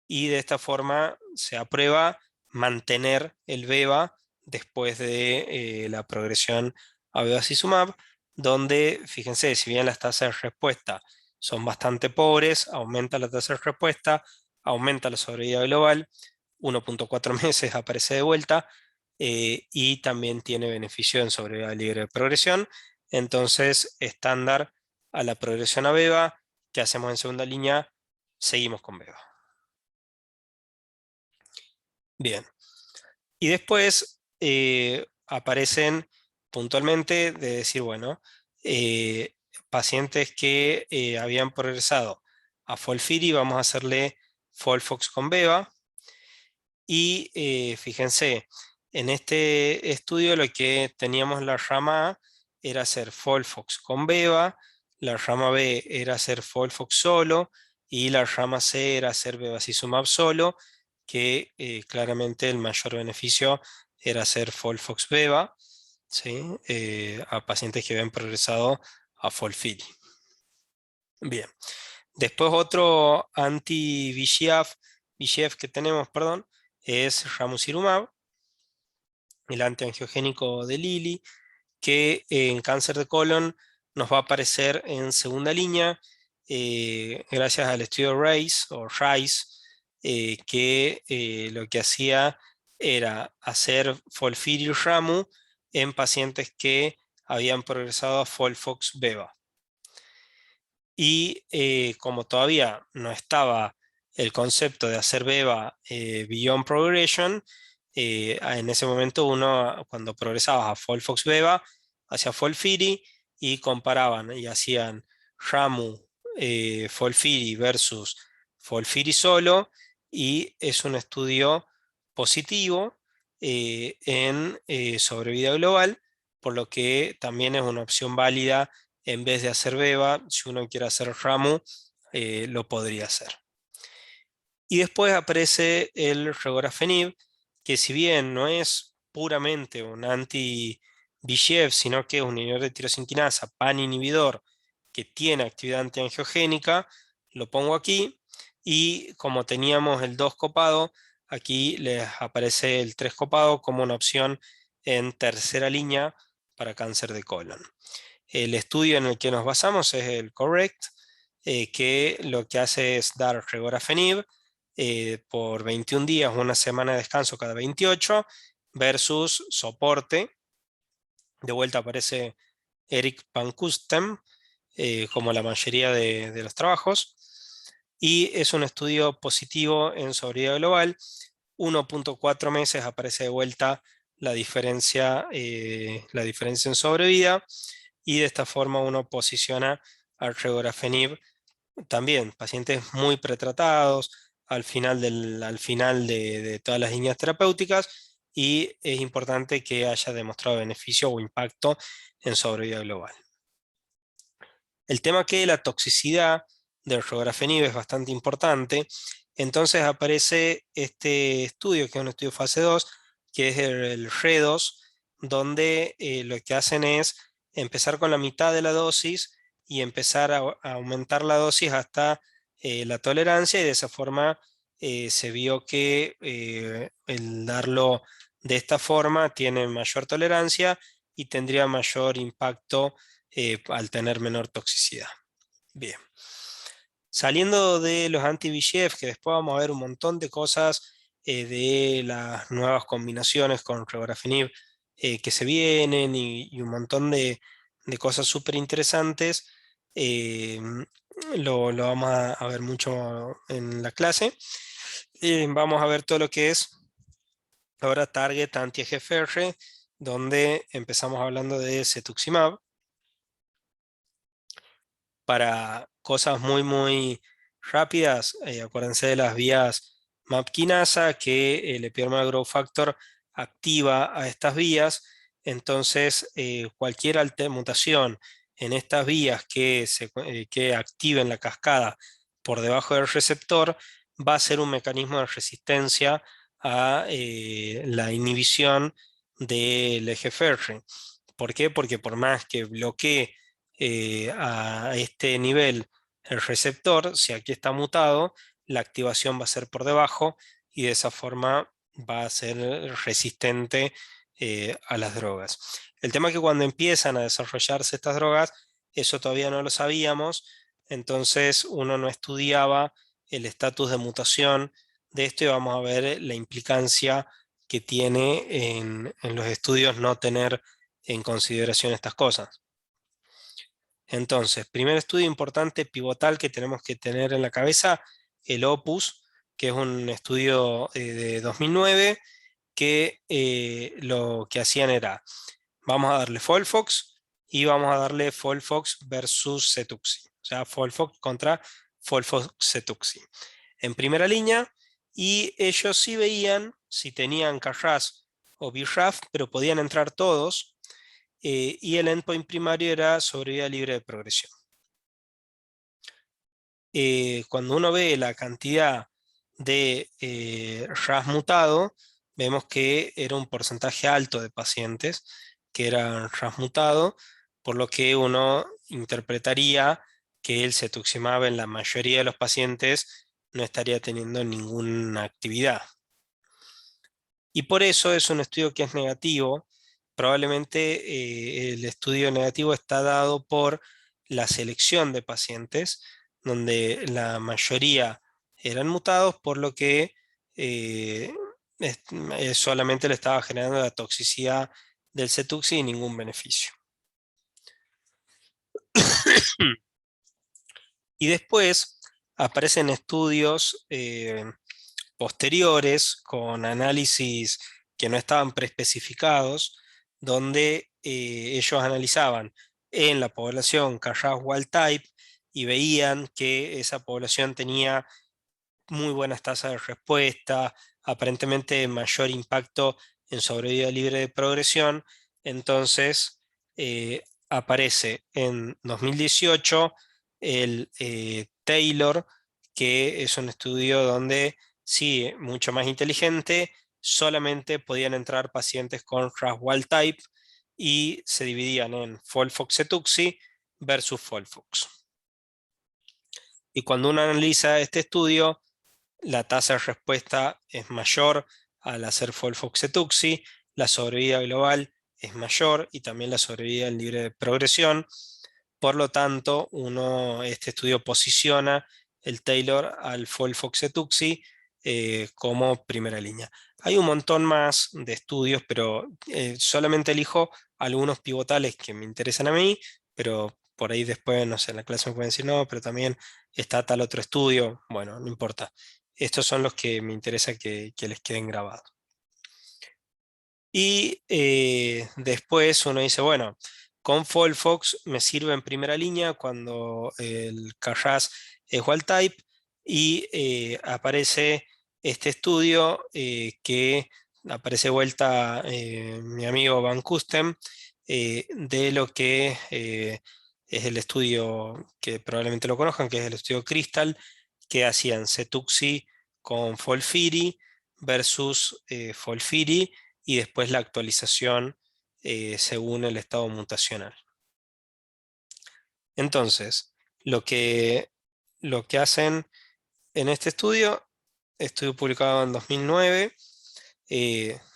A: y de esta forma se aprueba mantener el beba después de la progresión a bevacizumab, donde, fíjense, si bien las tasas de respuesta son bastante pobres, aumenta la tasa de respuesta, aumenta la sobrevida global, 1.4 meses aparece de vuelta, y también tiene beneficio en sobrevida libre de progresión. Entonces, estándar a la progresión a beba que hacemos en segunda línea, seguimos con beba. Bien. Y después aparecen puntualmente de decir, bueno, pacientes que habían progresado a FOLFIRI, vamos a hacerle FOLFOX con beba. Y fíjense, en este estudio lo que teníamos la rama A era hacer FOLFOX con beba, la rama B era hacer FOLFOX solo y la rama C era hacer bevacizumab solo, que claramente el mayor beneficio era hacer FOLFOX beba, ¿sí? A pacientes que habían progresado a FOLFIRI. Bien, después otro anti-VEGF que tenemos, perdón, es ramucirumab, el antiangiogénico de Lilly, que en cáncer de colon nos va a aparecer en segunda línea, gracias al estudio RISE, que lo que hacía era hacer FOLFIRI ramu en pacientes que habían progresado a FOLFOX-beva. Y como todavía no estaba el concepto de hacer beba beyond progression, en ese momento uno, cuando progresaba a FOLFOX beba, hacía FOLFIRI y comparaban y hacían RAMU FOLFIRI versus FOLFIRI solo, y es un estudio positivo en sobrevida global, por lo que también es una opción válida en vez de hacer beba. Si uno quiere hacer RAMU, lo podría hacer. Y después aparece el regorafenib, que si bien no es puramente un anti-VEGF, sino que es un inhibidor de tirosinquinasa, PAN inhibidor, que tiene actividad antiangiogénica, lo pongo aquí, y como teníamos el 2 copado, aquí les aparece el 3 copado como una opción en tercera línea para cáncer de colon. El estudio en el que nos basamos es el CORRECT, que lo que hace es dar regorafenib por 21 días, una semana de descanso cada 28, versus soporte. De vuelta aparece Eric Van Kusten, como la mayoría de los trabajos, y es un estudio positivo en sobrevida global. 1.4 meses aparece de vuelta la diferencia en sobrevida, y de esta forma uno posiciona al regorafenib también pacientes muy pretratados al final de todas las líneas terapéuticas, y es importante que haya demostrado beneficio o impacto en sobrevida global. El tema que la toxicidad del regorafenib es bastante importante, entonces aparece este estudio, que es un estudio fase 2, que es el RE2, donde lo que hacen es empezar con la mitad de la dosis y empezar a aumentar la dosis hasta la tolerancia, y de esa forma se vio que el darlo de esta forma tiene mayor tolerancia y tendría mayor impacto al tener menor toxicidad. Bien. Saliendo de los anti-VEGF, que después vamos a ver un montón de cosas de las nuevas combinaciones con regorafenib que se vienen y un montón de cosas súper interesantes. eh, lo vamos a ver mucho en la clase. Vamos a ver todo lo que es ahora target anti-EGFR, donde empezamos hablando de cetuximab para cosas muy rápidas. Acuérdense de las vías MAP quinasa, que el Epidermal Growth Factor activa a estas vías. Entonces, cualquier mutación en estas vías que activen la cascada por debajo del receptor va a ser un mecanismo de resistencia a la inhibición del EGFR. ¿Por qué? Porque por más que bloquee a este nivel el receptor, si aquí está mutado, la activación va a ser por debajo y de esa forma va a ser resistente a las drogas. El tema es que cuando empiezan a desarrollarse estas drogas, eso todavía no lo sabíamos, entonces uno no estudiaba el estatus de mutación de esto y vamos a ver la implicancia que tiene en los estudios no tener en consideración estas cosas. Entonces, primer estudio importante, pivotal, que tenemos que tener en la cabeza, el OPUS, que es un estudio de 2009, que lo que hacían era, vamos a darle FOLFOX y vamos a darle FOLFOX versus Cetuxi, o sea, FOLFOX contra FOLFOX Cetuxi. En primera línea, y ellos sí veían si tenían KRAS o BRAF, pero podían entrar todos, y el endpoint primario era sobrevida libre de progresión. Cuando uno ve la cantidad de RAS mutado, vemos que era un porcentaje alto de pacientes que eran RAS mutado, por lo que uno interpretaría que el cetuximab en la mayoría de los pacientes no estaría teniendo ninguna actividad. Y por eso es un estudio que es negativo. Probablemente el estudio negativo está dado por la selección de pacientes, donde la mayoría eran mutados, por lo que eh, solamente le estaba generando la toxicidad del Cetuxi y ningún beneficio. Y después aparecen estudios posteriores con análisis que no estaban preespecificados, donde ellos analizaban en la población KRAS wild type y veían que esa población tenía muy buenas tasas de respuesta, aparentemente mayor impacto en sobrevida libre de progresión. Entonces aparece en 2018 el Taylor, que es un estudio donde sí, mucho más inteligente, solamente podían entrar pacientes con RAS wild type y se dividían en FOLFOX Cetuxi versus FOLFOX. Y cuando uno analiza este estudio, la tasa de respuesta es mayor al hacer FOLFOX Cetuxi, la sobrevida global es mayor y también la sobrevida libre de progresión. Por lo tanto, este estudio posiciona el Taylor al FOLFOX Cetuxi como primera línea. Hay un montón más de estudios, pero solamente elijo algunos pivotales que me interesan a mí, pero por ahí después, no sé, en la clase me pueden decir, no, pero también está tal otro estudio. Bueno, no importa. Estos son los que me interesa que les queden grabados. Y después uno dice, bueno, con FOLFOX me sirve en primera línea cuando el KRAS es wild type y aparece este estudio que aparece vuelta mi amigo Van Kusten de lo que es el estudio que probablemente lo conozcan, que es el estudio Crystal, que hacían Cetuxi con FOLFIRI versus FOLFIRI y después la actualización según el estado mutacional. Entonces, lo que, lo que hacen en este estudio publicado en 2009,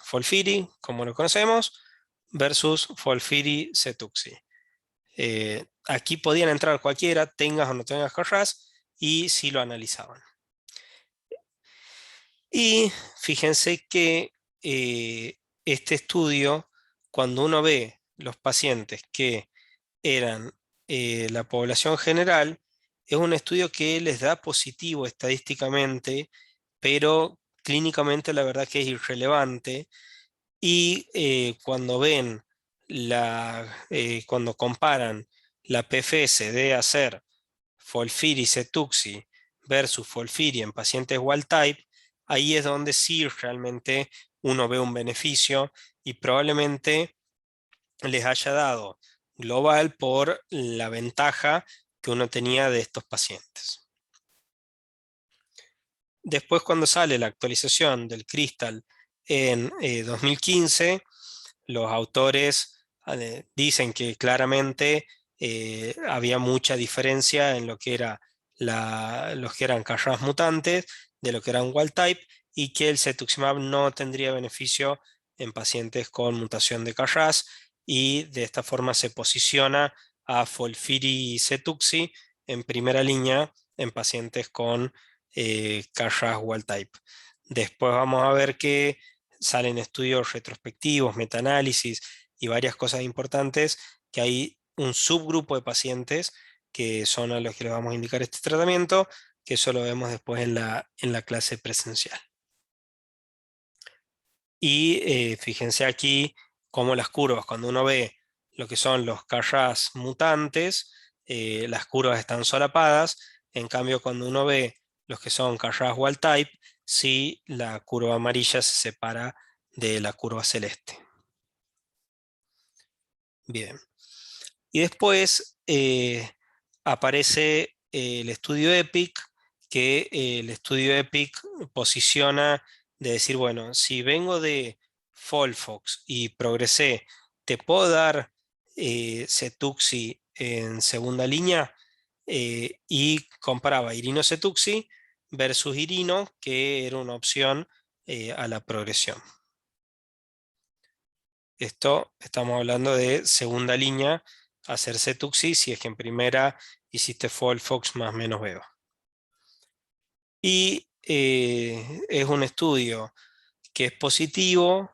A: FOLFIRI, como lo conocemos, versus FOLFIRI Cetuxi. Aquí podían entrar cualquiera, tengas o no tengas KRAS, y sí lo analizaban. Y fíjense que este estudio, cuando uno ve los pacientes que eran la población general, es un estudio que les da positivo estadísticamente, pero clínicamente la verdad que es irrelevante. Y cuando ven cuando comparan la PFS de hacer FOLFIRI Cetuxi versus FOLFIRI en pacientes wild type, ahí es donde sí realmente uno ve un beneficio y probablemente les haya dado global por la ventaja que uno tenía de estos pacientes. Después, cuando sale la actualización del Crystal en 2015, los autores dicen que claramente había mucha diferencia en lo que los que eran KRAS mutantes de lo que eran wild type, y que el cetuximab no tendría beneficio en pacientes con mutación de KRAS, y de esta forma se posiciona a FOLFIRI y Cetuxi en primera línea en pacientes con KRAS wild type. Después vamos a ver que salen estudios retrospectivos, metaanálisis y varias cosas importantes, que hay un subgrupo de pacientes que son a los que les vamos a indicar este tratamiento, que eso lo vemos después en la clase presencial. Y fíjense aquí cómo las curvas, cuando uno ve lo que son los KRAS mutantes, las curvas están solapadas. En cambio, cuando uno ve los que son KRAS wild type, sí, la curva amarilla se separa de la curva celeste. Bien. Y después aparece el estudio EPIC, que el estudio EPIC posiciona de decir, bueno, si vengo de FOLFOX y progresé, ¿te puedo dar Cetuxi en segunda línea? Y comparaba Irino Cetuxi versus Irino, que era una opción a la progresión. Esto estamos hablando de segunda línea, hacer Cetuxi si es que en primera hiciste FOLFOX más menos Beva. Y es un estudio que es positivo,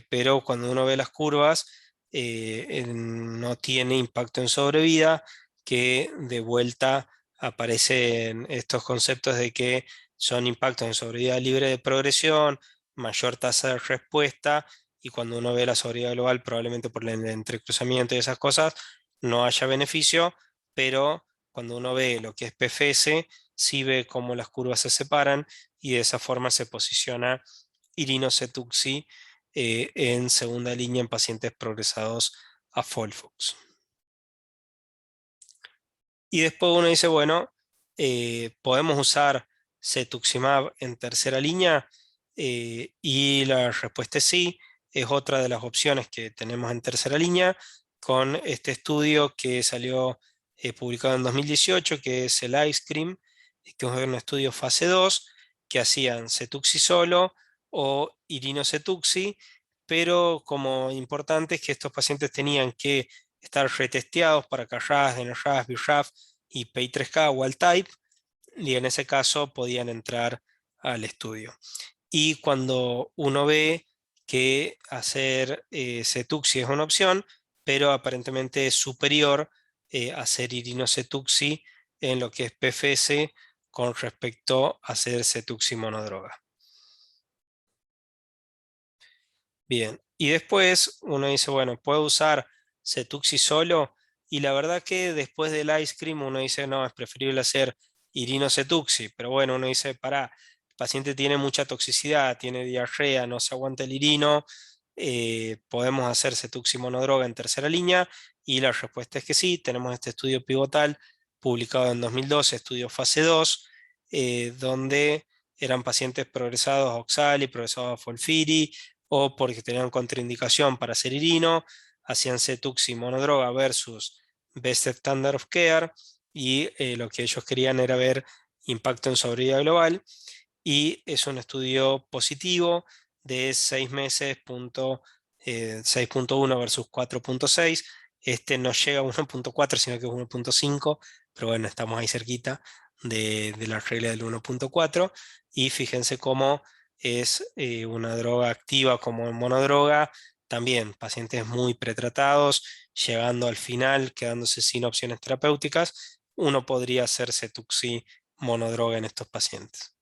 A: pero cuando uno ve las curvas no tiene impacto en sobrevida, que de vuelta aparecen estos conceptos de que son impactos en sobrevida libre de progresión, mayor tasa de respuesta, y cuando uno ve la sobrevida global, probablemente por el entrecruzamiento y esas cosas, no haya beneficio, pero cuando uno ve lo que es PFS, sí ve cómo las curvas se separan, y de esa forma se posiciona Irino Cetuxi en segunda línea en pacientes progresados a FOLFOX. Y después uno dice, bueno, podemos usar cetuximab en tercera línea, y la respuesta es sí, es otra de las opciones que tenemos en tercera línea con este estudio que salió publicado en 2018, que es el ICE-CREAM, que es un estudio fase 2, que hacían cetuxi solo o irinocetuxi, pero como importante es que estos pacientes tenían que estar retesteados para KRAS, NRAS, BRAF y PI3K wild type, y en ese caso podían entrar al estudio. Y cuando uno ve que hacer Cetuxi es una opción, pero aparentemente es superior hacer Irino-Cetuxi en lo que es PFS con respecto a hacer Cetuxi monodroga. Bien, y después uno dice, bueno, ¿puedo usar Cetuxi solo? Y la verdad que después del ICE-CREAM uno dice, no, es preferible hacer Irino Cetuxi, pero bueno, uno dice, pará, el paciente tiene mucha toxicidad, tiene diarrea, no se aguanta el irino, podemos hacer Cetuxi monodroga en tercera línea, y la respuesta es que sí. Tenemos este estudio pivotal publicado en 2012, estudio fase 2, donde eran pacientes progresados a Oxali, progresados a Folfiri, o porque tenían contraindicación para hacer irino, hacían Cetuxi monodroga versus Best Standard of Care, y lo que ellos querían era ver impacto en sobrevida global, y es un estudio positivo de 6 meses, 6.1 versus 4.6, Este no llega a 1.4, sino que es 1.5, pero bueno, estamos ahí cerquita de la regla del 1.4. Y fíjense cómo es una droga activa como monodroga, también pacientes muy pretratados, llegando al final, quedándose sin opciones terapéuticas. Uno podría hacer Cetuxi monodroga en estos pacientes.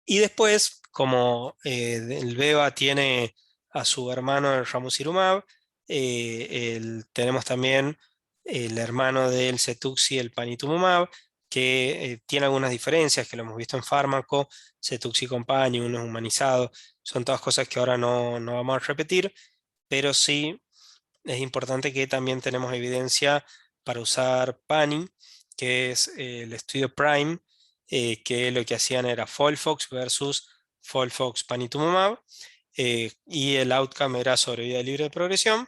A: Y después, como el Beva tiene a su hermano el ramucirumab, tenemos también el hermano del Cetuxi, el panitumumab, que tiene algunas diferencias que lo hemos visto en fármaco. Cetuxi Company, uno es humanizado, son todas cosas que ahora no vamos a repetir, pero sí es importante que también tenemos evidencia para usar PANI, que es el estudio PRIME, que lo que hacían era FOLFOX versus FOLFOX panitumumab, y el outcome era sobrevida libre de progresión.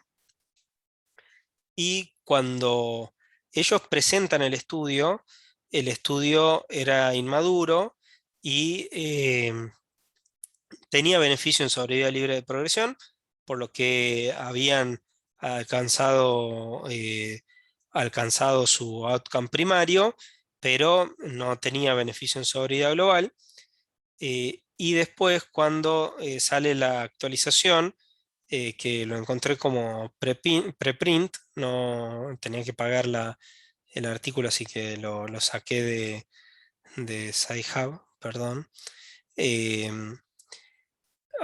A: Y cuando ellos presentan el estudio era inmaduro y tenía beneficio en sobrevida libre de progresión, por lo que habían alcanzado su outcome primario, pero no tenía beneficio en sobrevida global. Y después, cuando sale la actualización, que lo encontré como preprint, no tenía que pagar el artículo, así que lo saqué de SciHub, perdón. Em,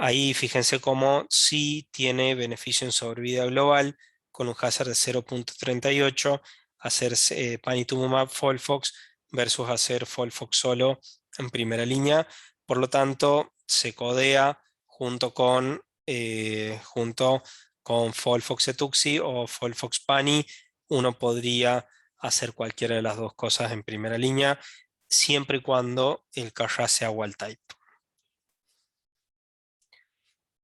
A: Ahí fíjense cómo sí tiene beneficio en sobrevida global con un hazard de 0.38, hacer panitumumab FOLFOX versus hacer FOLFOX solo en primera línea. Por lo tanto, se codea junto con FOLFOX Cetuxi o FOLFOX Pani. Uno podría hacer cualquiera de las dos cosas en primera línea, siempre y cuando el KRAS sea wild type.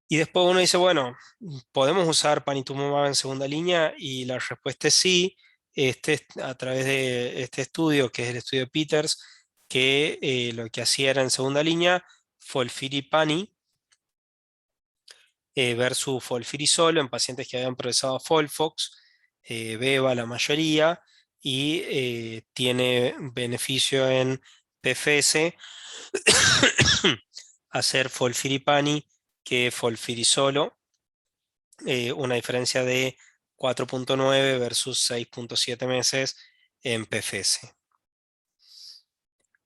A: Y después uno dice, bueno, ¿podemos usar panitumumab en segunda línea? Y la respuesta es sí. A través de este estudio, que es el estudio Peters, que lo que hacía era en segunda línea FOLFIRI-PANI versus FOLFIRI solo en pacientes que habían progresado a FOLFOX, Beva la mayoría, y tiene beneficio en PFS hacer FOLFIRI-PANI que FOLFIRI solo. Una diferencia de 4.9 versus 6.7 meses en PFS.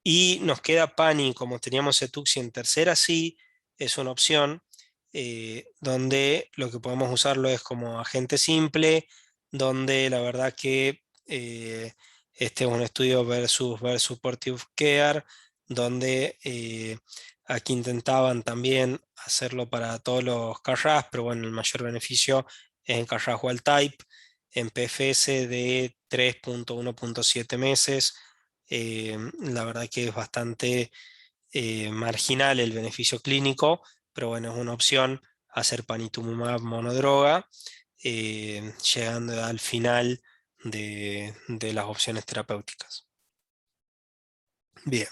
A: Y nos queda PANI, como teníamos Cetuxi en tercera, sí, es una opción, donde lo que podemos usarlo es como agente simple, donde la verdad que este es un estudio versus supportive care, donde aquí intentaban también hacerlo para todos los KRAS, pero bueno, el mayor beneficio es en KRAS wild type, en PFS de 3.1.7 meses. La verdad que es bastante marginal el beneficio clínico, pero bueno, es una opción hacer panitumumab monodroga, llegando al final de las opciones terapéuticas. Bien,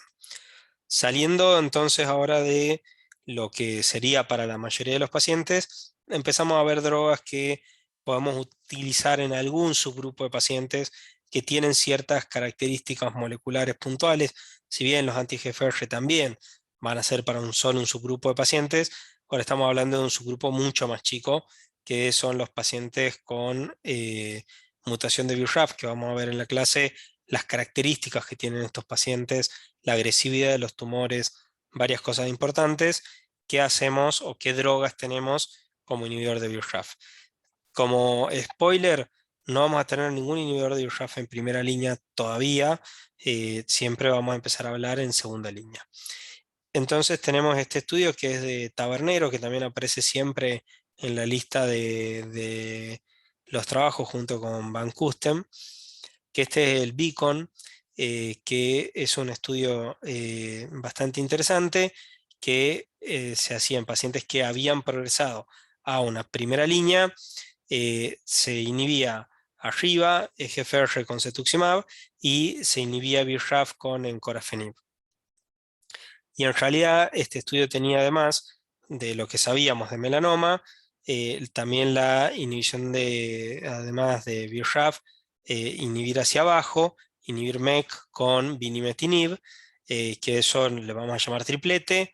A: saliendo entonces ahora de lo que sería para la mayoría de los pacientes, empezamos a ver drogas que podemos utilizar en algún subgrupo de pacientes que tienen ciertas características moleculares puntuales. Si bien los anti-GFR también van a ser para solo un subgrupo de pacientes, ahora estamos hablando de un subgrupo mucho más chico, que son los pacientes con mutación de BRAF, que vamos a ver en la clase las características que tienen estos pacientes, la agresividad de los tumores, varias cosas importantes. ¿Qué hacemos o qué drogas tenemos como inhibidor de BRAF? Como spoiler, no vamos a tener ningún inhibidor de BRAF en primera línea todavía, siempre vamos a empezar a hablar en segunda línea. Entonces tenemos este estudio que es de Tabernero, que también aparece siempre en la lista de los trabajos junto con Van Custen, que este es el Beacon, que es un estudio bastante interesante que se hacía en pacientes que habían progresado a una primera línea, se inhibía arriba EGFR con cetuximab y se inhibía BRAF con encorafenib. Y en realidad este estudio tenía, además de lo que sabíamos de melanoma, también la inhibición además de BRAF, inhibir hacia abajo, inhibir MEK con binimetinib, que eso le vamos a llamar triplete,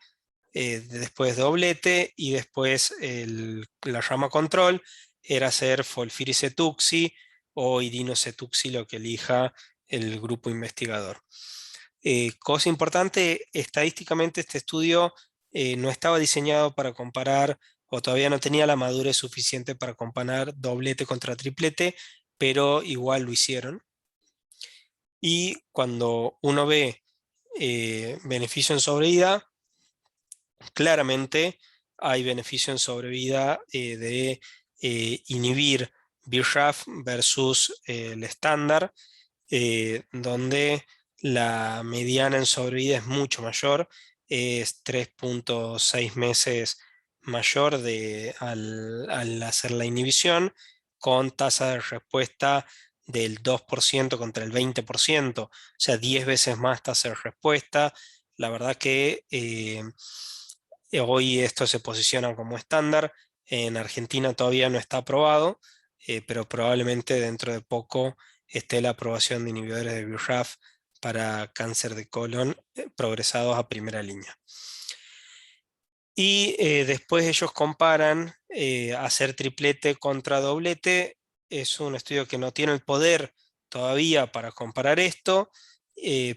A: después doblete y después la rama control era hacer folfiricetuxi o irinocetuxi, lo que elija el grupo investigador. Cosa importante, estadísticamente este estudio no estaba diseñado para comparar o todavía no tenía la madurez suficiente para comparar doblete contra triplete, pero igual lo hicieron. Y cuando uno ve beneficio en sobrevida, claramente hay beneficio en sobrevida de inhibir BRAF versus el estándar, donde la mediana en sobrevida es mucho mayor, es 3,6 meses mayor al hacer la inhibición, con tasa de respuesta del 2% contra el 20%, o sea, 10 veces más tasa de respuesta. La verdad que hoy esto se posiciona como estándar. En Argentina todavía no está aprobado, pero probablemente dentro de poco esté la aprobación de inhibidores de BRAF para cáncer de colon progresados a primera línea. Y después ellos comparan hacer triplete contra doblete. Es un estudio que no tiene el poder todavía para comparar esto,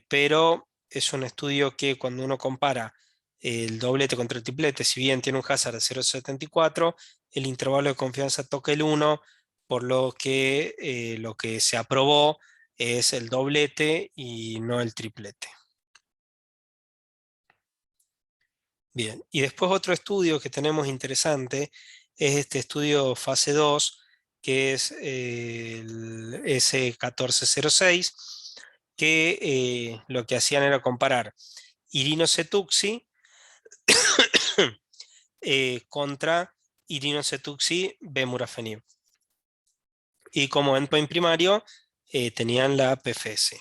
A: pero es un estudio que cuando uno compara el doblete contra el triplete, si bien tiene un hazard de 0,74, el intervalo de confianza toca el 1, por lo que se aprobó es el doblete y no el triplete. Bien, y después otro estudio que tenemos interesante es este estudio fase 2, que es el S1406, que lo que hacían era comparar irinocetuxi contra irinocetuxi bemurafenib. Y como endpoint primario tenían la PFS.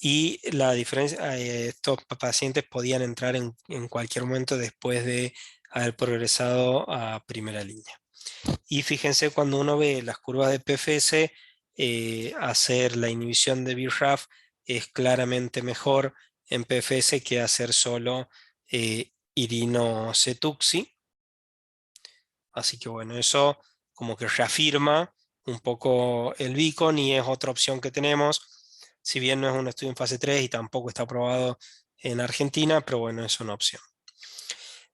A: Y la diferencia, estos pacientes podían entrar en cualquier momento después de haber progresado a primera línea. Y fíjense, cuando uno ve las curvas de PFS, hacer la inhibición de BRAF es claramente mejor en PFS que hacer solo irinocetuxi. Así que bueno, eso como que reafirma un poco el beacon y es otra opción que tenemos. Si bien no es un estudio en fase 3 y tampoco está aprobado en Argentina, pero bueno, es una opción.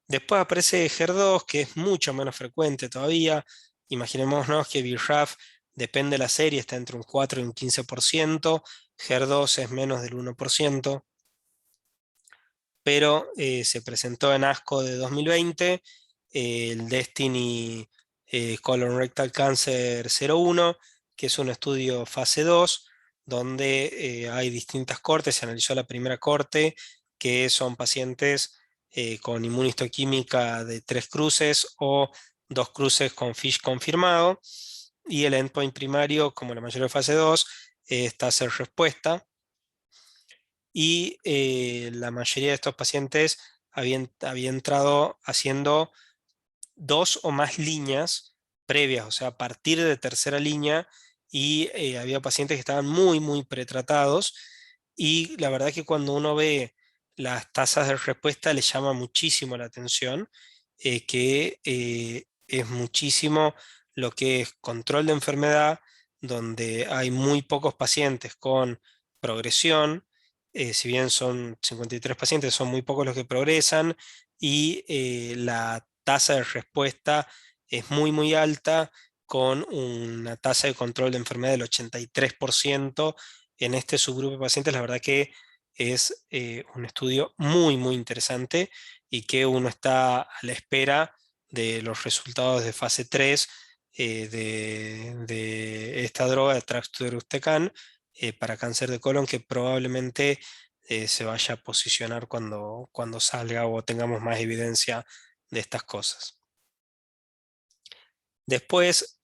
A: Después aparece HER2, que es mucho menos frecuente todavía. Imaginémonos que BRAF depende de la serie, está entre un 4 y un 15%, HER2 es menos del 1%, pero se presentó en ASCO de 2020 el Destiny Colorectal Cancer 01, que es un estudio fase 2, donde hay distintas cortes. Se analizó la primera corte, que son pacientes con inmunistoquímica de 3 cruces o 2 cruces con FISH confirmado, y el endpoint primario, como la mayoría de fase 2, está hacer respuesta. Y la mayoría de estos pacientes había entrado haciendo 2 o más líneas previas, o sea, a partir de tercera línea, y había pacientes que estaban muy, muy pretratados, y la verdad que cuando uno ve las tasas de respuesta le llama muchísimo la atención, que es muchísimo lo que es control de enfermedad, donde hay muy pocos pacientes con progresión. Si bien son 53 pacientes, son muy pocos los que progresan, y la tasa de respuesta es muy, muy alta, con una tasa de control de enfermedad del 83% en este subgrupo de pacientes. La verdad que es un estudio muy, muy interesante y que uno está a la espera de los resultados de fase 3 de esta droga, trastuzumab, para cáncer de colon, que probablemente se vaya a posicionar cuando salga o tengamos más evidencia de estas cosas. Después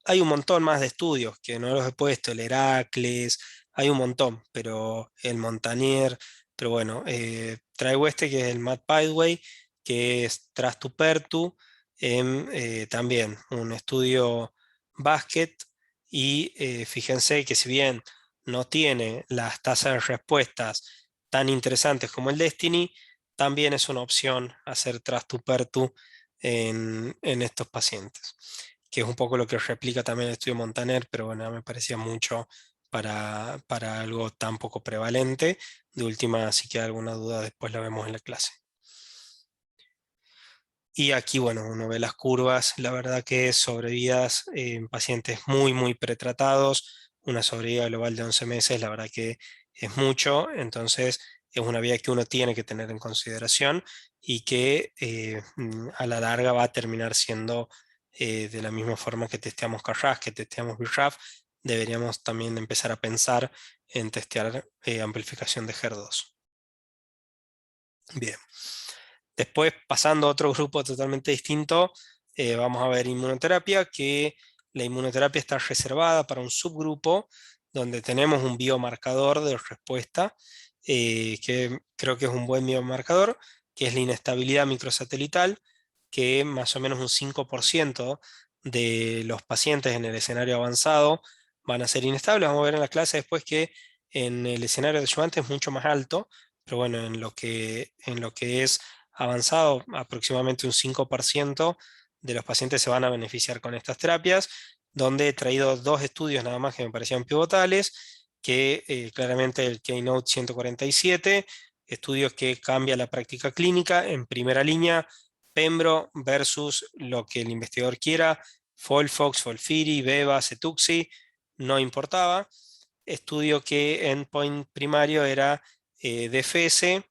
A: hay un montón más de estudios que no los he puesto, el Heracles, hay un montón, pero el Montanier, pero bueno, traigo este que es el Matt Pideway, que es Trastupertu, en también un estudio basket y fíjense que si bien no tiene las tasas de respuestas tan interesantes como el Destiny, también es una opción hacer Trust to Pertu en estos pacientes, que es un poco lo que replica también el estudio Montaner, pero bueno, me parecía mucho para algo tan poco prevalente. De última, si queda alguna duda, después la vemos en la clase. Y aquí, bueno, uno ve las curvas, la verdad que sobrevidas en pacientes muy, muy pretratados, una sobrevida global de 11 meses, la verdad que es mucho, entonces es una vida que uno tiene que tener en consideración y que a la larga va a terminar siendo de la misma forma que testeamos CARRAS, que testeamos BRAF, deberíamos también empezar a pensar en testear amplificación de HER2. Bien. Después, pasando a otro grupo totalmente distinto, vamos a ver inmunoterapia, que la inmunoterapia está reservada para un subgrupo donde tenemos un biomarcador de respuesta, que creo que es un buen biomarcador, que es la inestabilidad microsatelital, que más o menos un 5% de los pacientes en el escenario avanzado van a ser inestables. Vamos a ver en la clase después que en el escenario adyuvante es mucho más alto, pero bueno, en lo que es avanzado, aproximadamente un 5% de los pacientes se van a beneficiar con estas terapias, donde he traído dos estudios nada más que me parecían pivotales, que claramente el Keynote 147, estudios que cambia la práctica clínica en primera línea, Pembro versus lo que el investigador quiera, Folfox, Folfiri, Beva, Cetuxi, no importaba. Estudio que endpoint primario era DFS,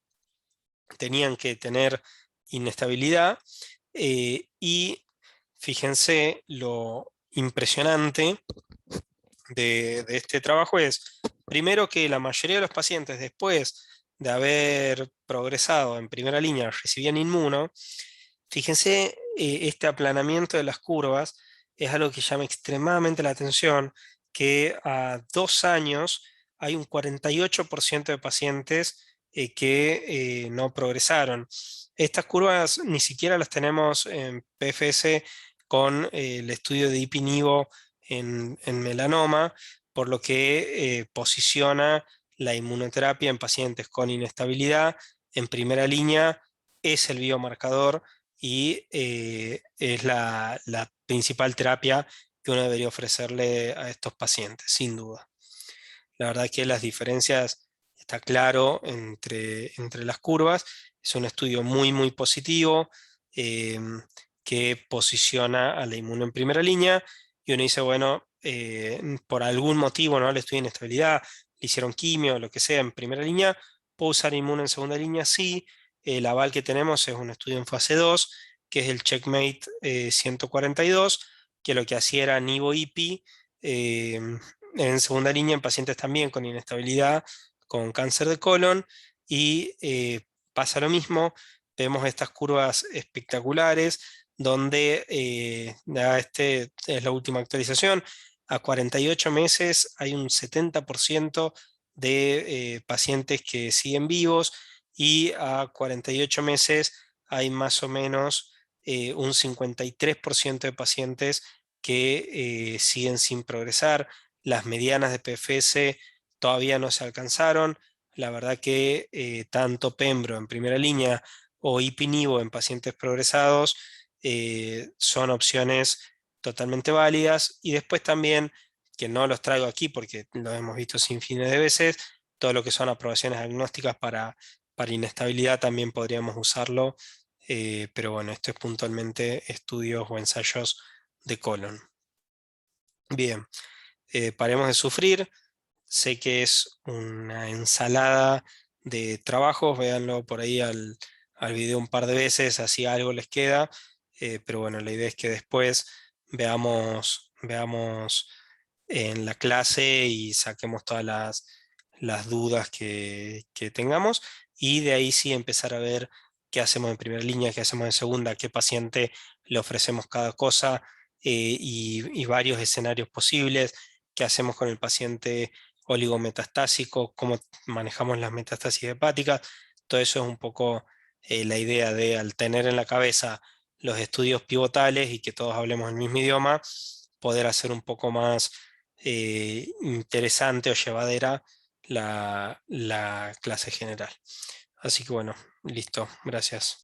A: tenían que tener inestabilidad y fíjense lo impresionante de este trabajo es, primero que la mayoría de los pacientes después de haber progresado en primera línea recibían inmuno. Fíjense, este aplanamiento de las curvas es algo que llama extremadamente la atención, que a 2 años hay un 48% de pacientes que no progresaron. Estas curvas ni siquiera las tenemos en PFS con el estudio de IPI-NIVO en melanoma, por lo que posiciona la inmunoterapia en pacientes con inestabilidad en primera línea, es el biomarcador y es la principal terapia que uno debería ofrecerle a estos pacientes, sin duda. La verdad que las diferencias está claro entre las curvas. Es un estudio muy, muy positivo eh, que posiciona a la inmuno en primera línea y uno dice, bueno, por algún motivo, ¿no? Le estudio inestabilidad, le hicieron quimio, lo que sea, en primera línea, ¿puedo usar inmuno en segunda línea? Sí. El aval que tenemos es un estudio en fase 2, que es el Checkmate 142, que lo que hacía era nivo-IPI, en segunda línea en pacientes también con inestabilidad, con cáncer de colon, y pasa lo mismo, vemos estas curvas espectaculares, donde ya este es la última actualización, a 48 meses hay un 70% de pacientes que siguen vivos, y a 48 meses hay más o menos un 53% de pacientes que siguen sin progresar. Las medianas de PFS todavía no se alcanzaron. La verdad que tanto Pembro en primera línea o Ipi-Nivo en pacientes progresados son opciones totalmente válidas. Y después también, que no los traigo aquí porque lo hemos visto sin fines de veces, todo lo que son aprobaciones diagnósticas para inestabilidad también podríamos usarlo. Pero bueno, esto es puntualmente estudios o ensayos de colon. Bien, paremos de sufrir. Sé que es una ensalada de trabajos, véanlo por ahí al video un par de veces, así algo les queda, pero bueno, la idea es que después veamos en la clase y saquemos todas las dudas que tengamos, y de ahí sí empezar a ver qué hacemos en primera línea, qué hacemos en segunda, qué paciente le ofrecemos cada cosa, y varios escenarios posibles, qué hacemos con el paciente oligometastásico, cómo manejamos las metástasis hepáticas. Todo eso es un poco la idea de, al tener en la cabeza los estudios pivotales y que todos hablemos el mismo idioma, poder hacer un poco más interesante o llevadera la clase general. Así que bueno, listo, gracias.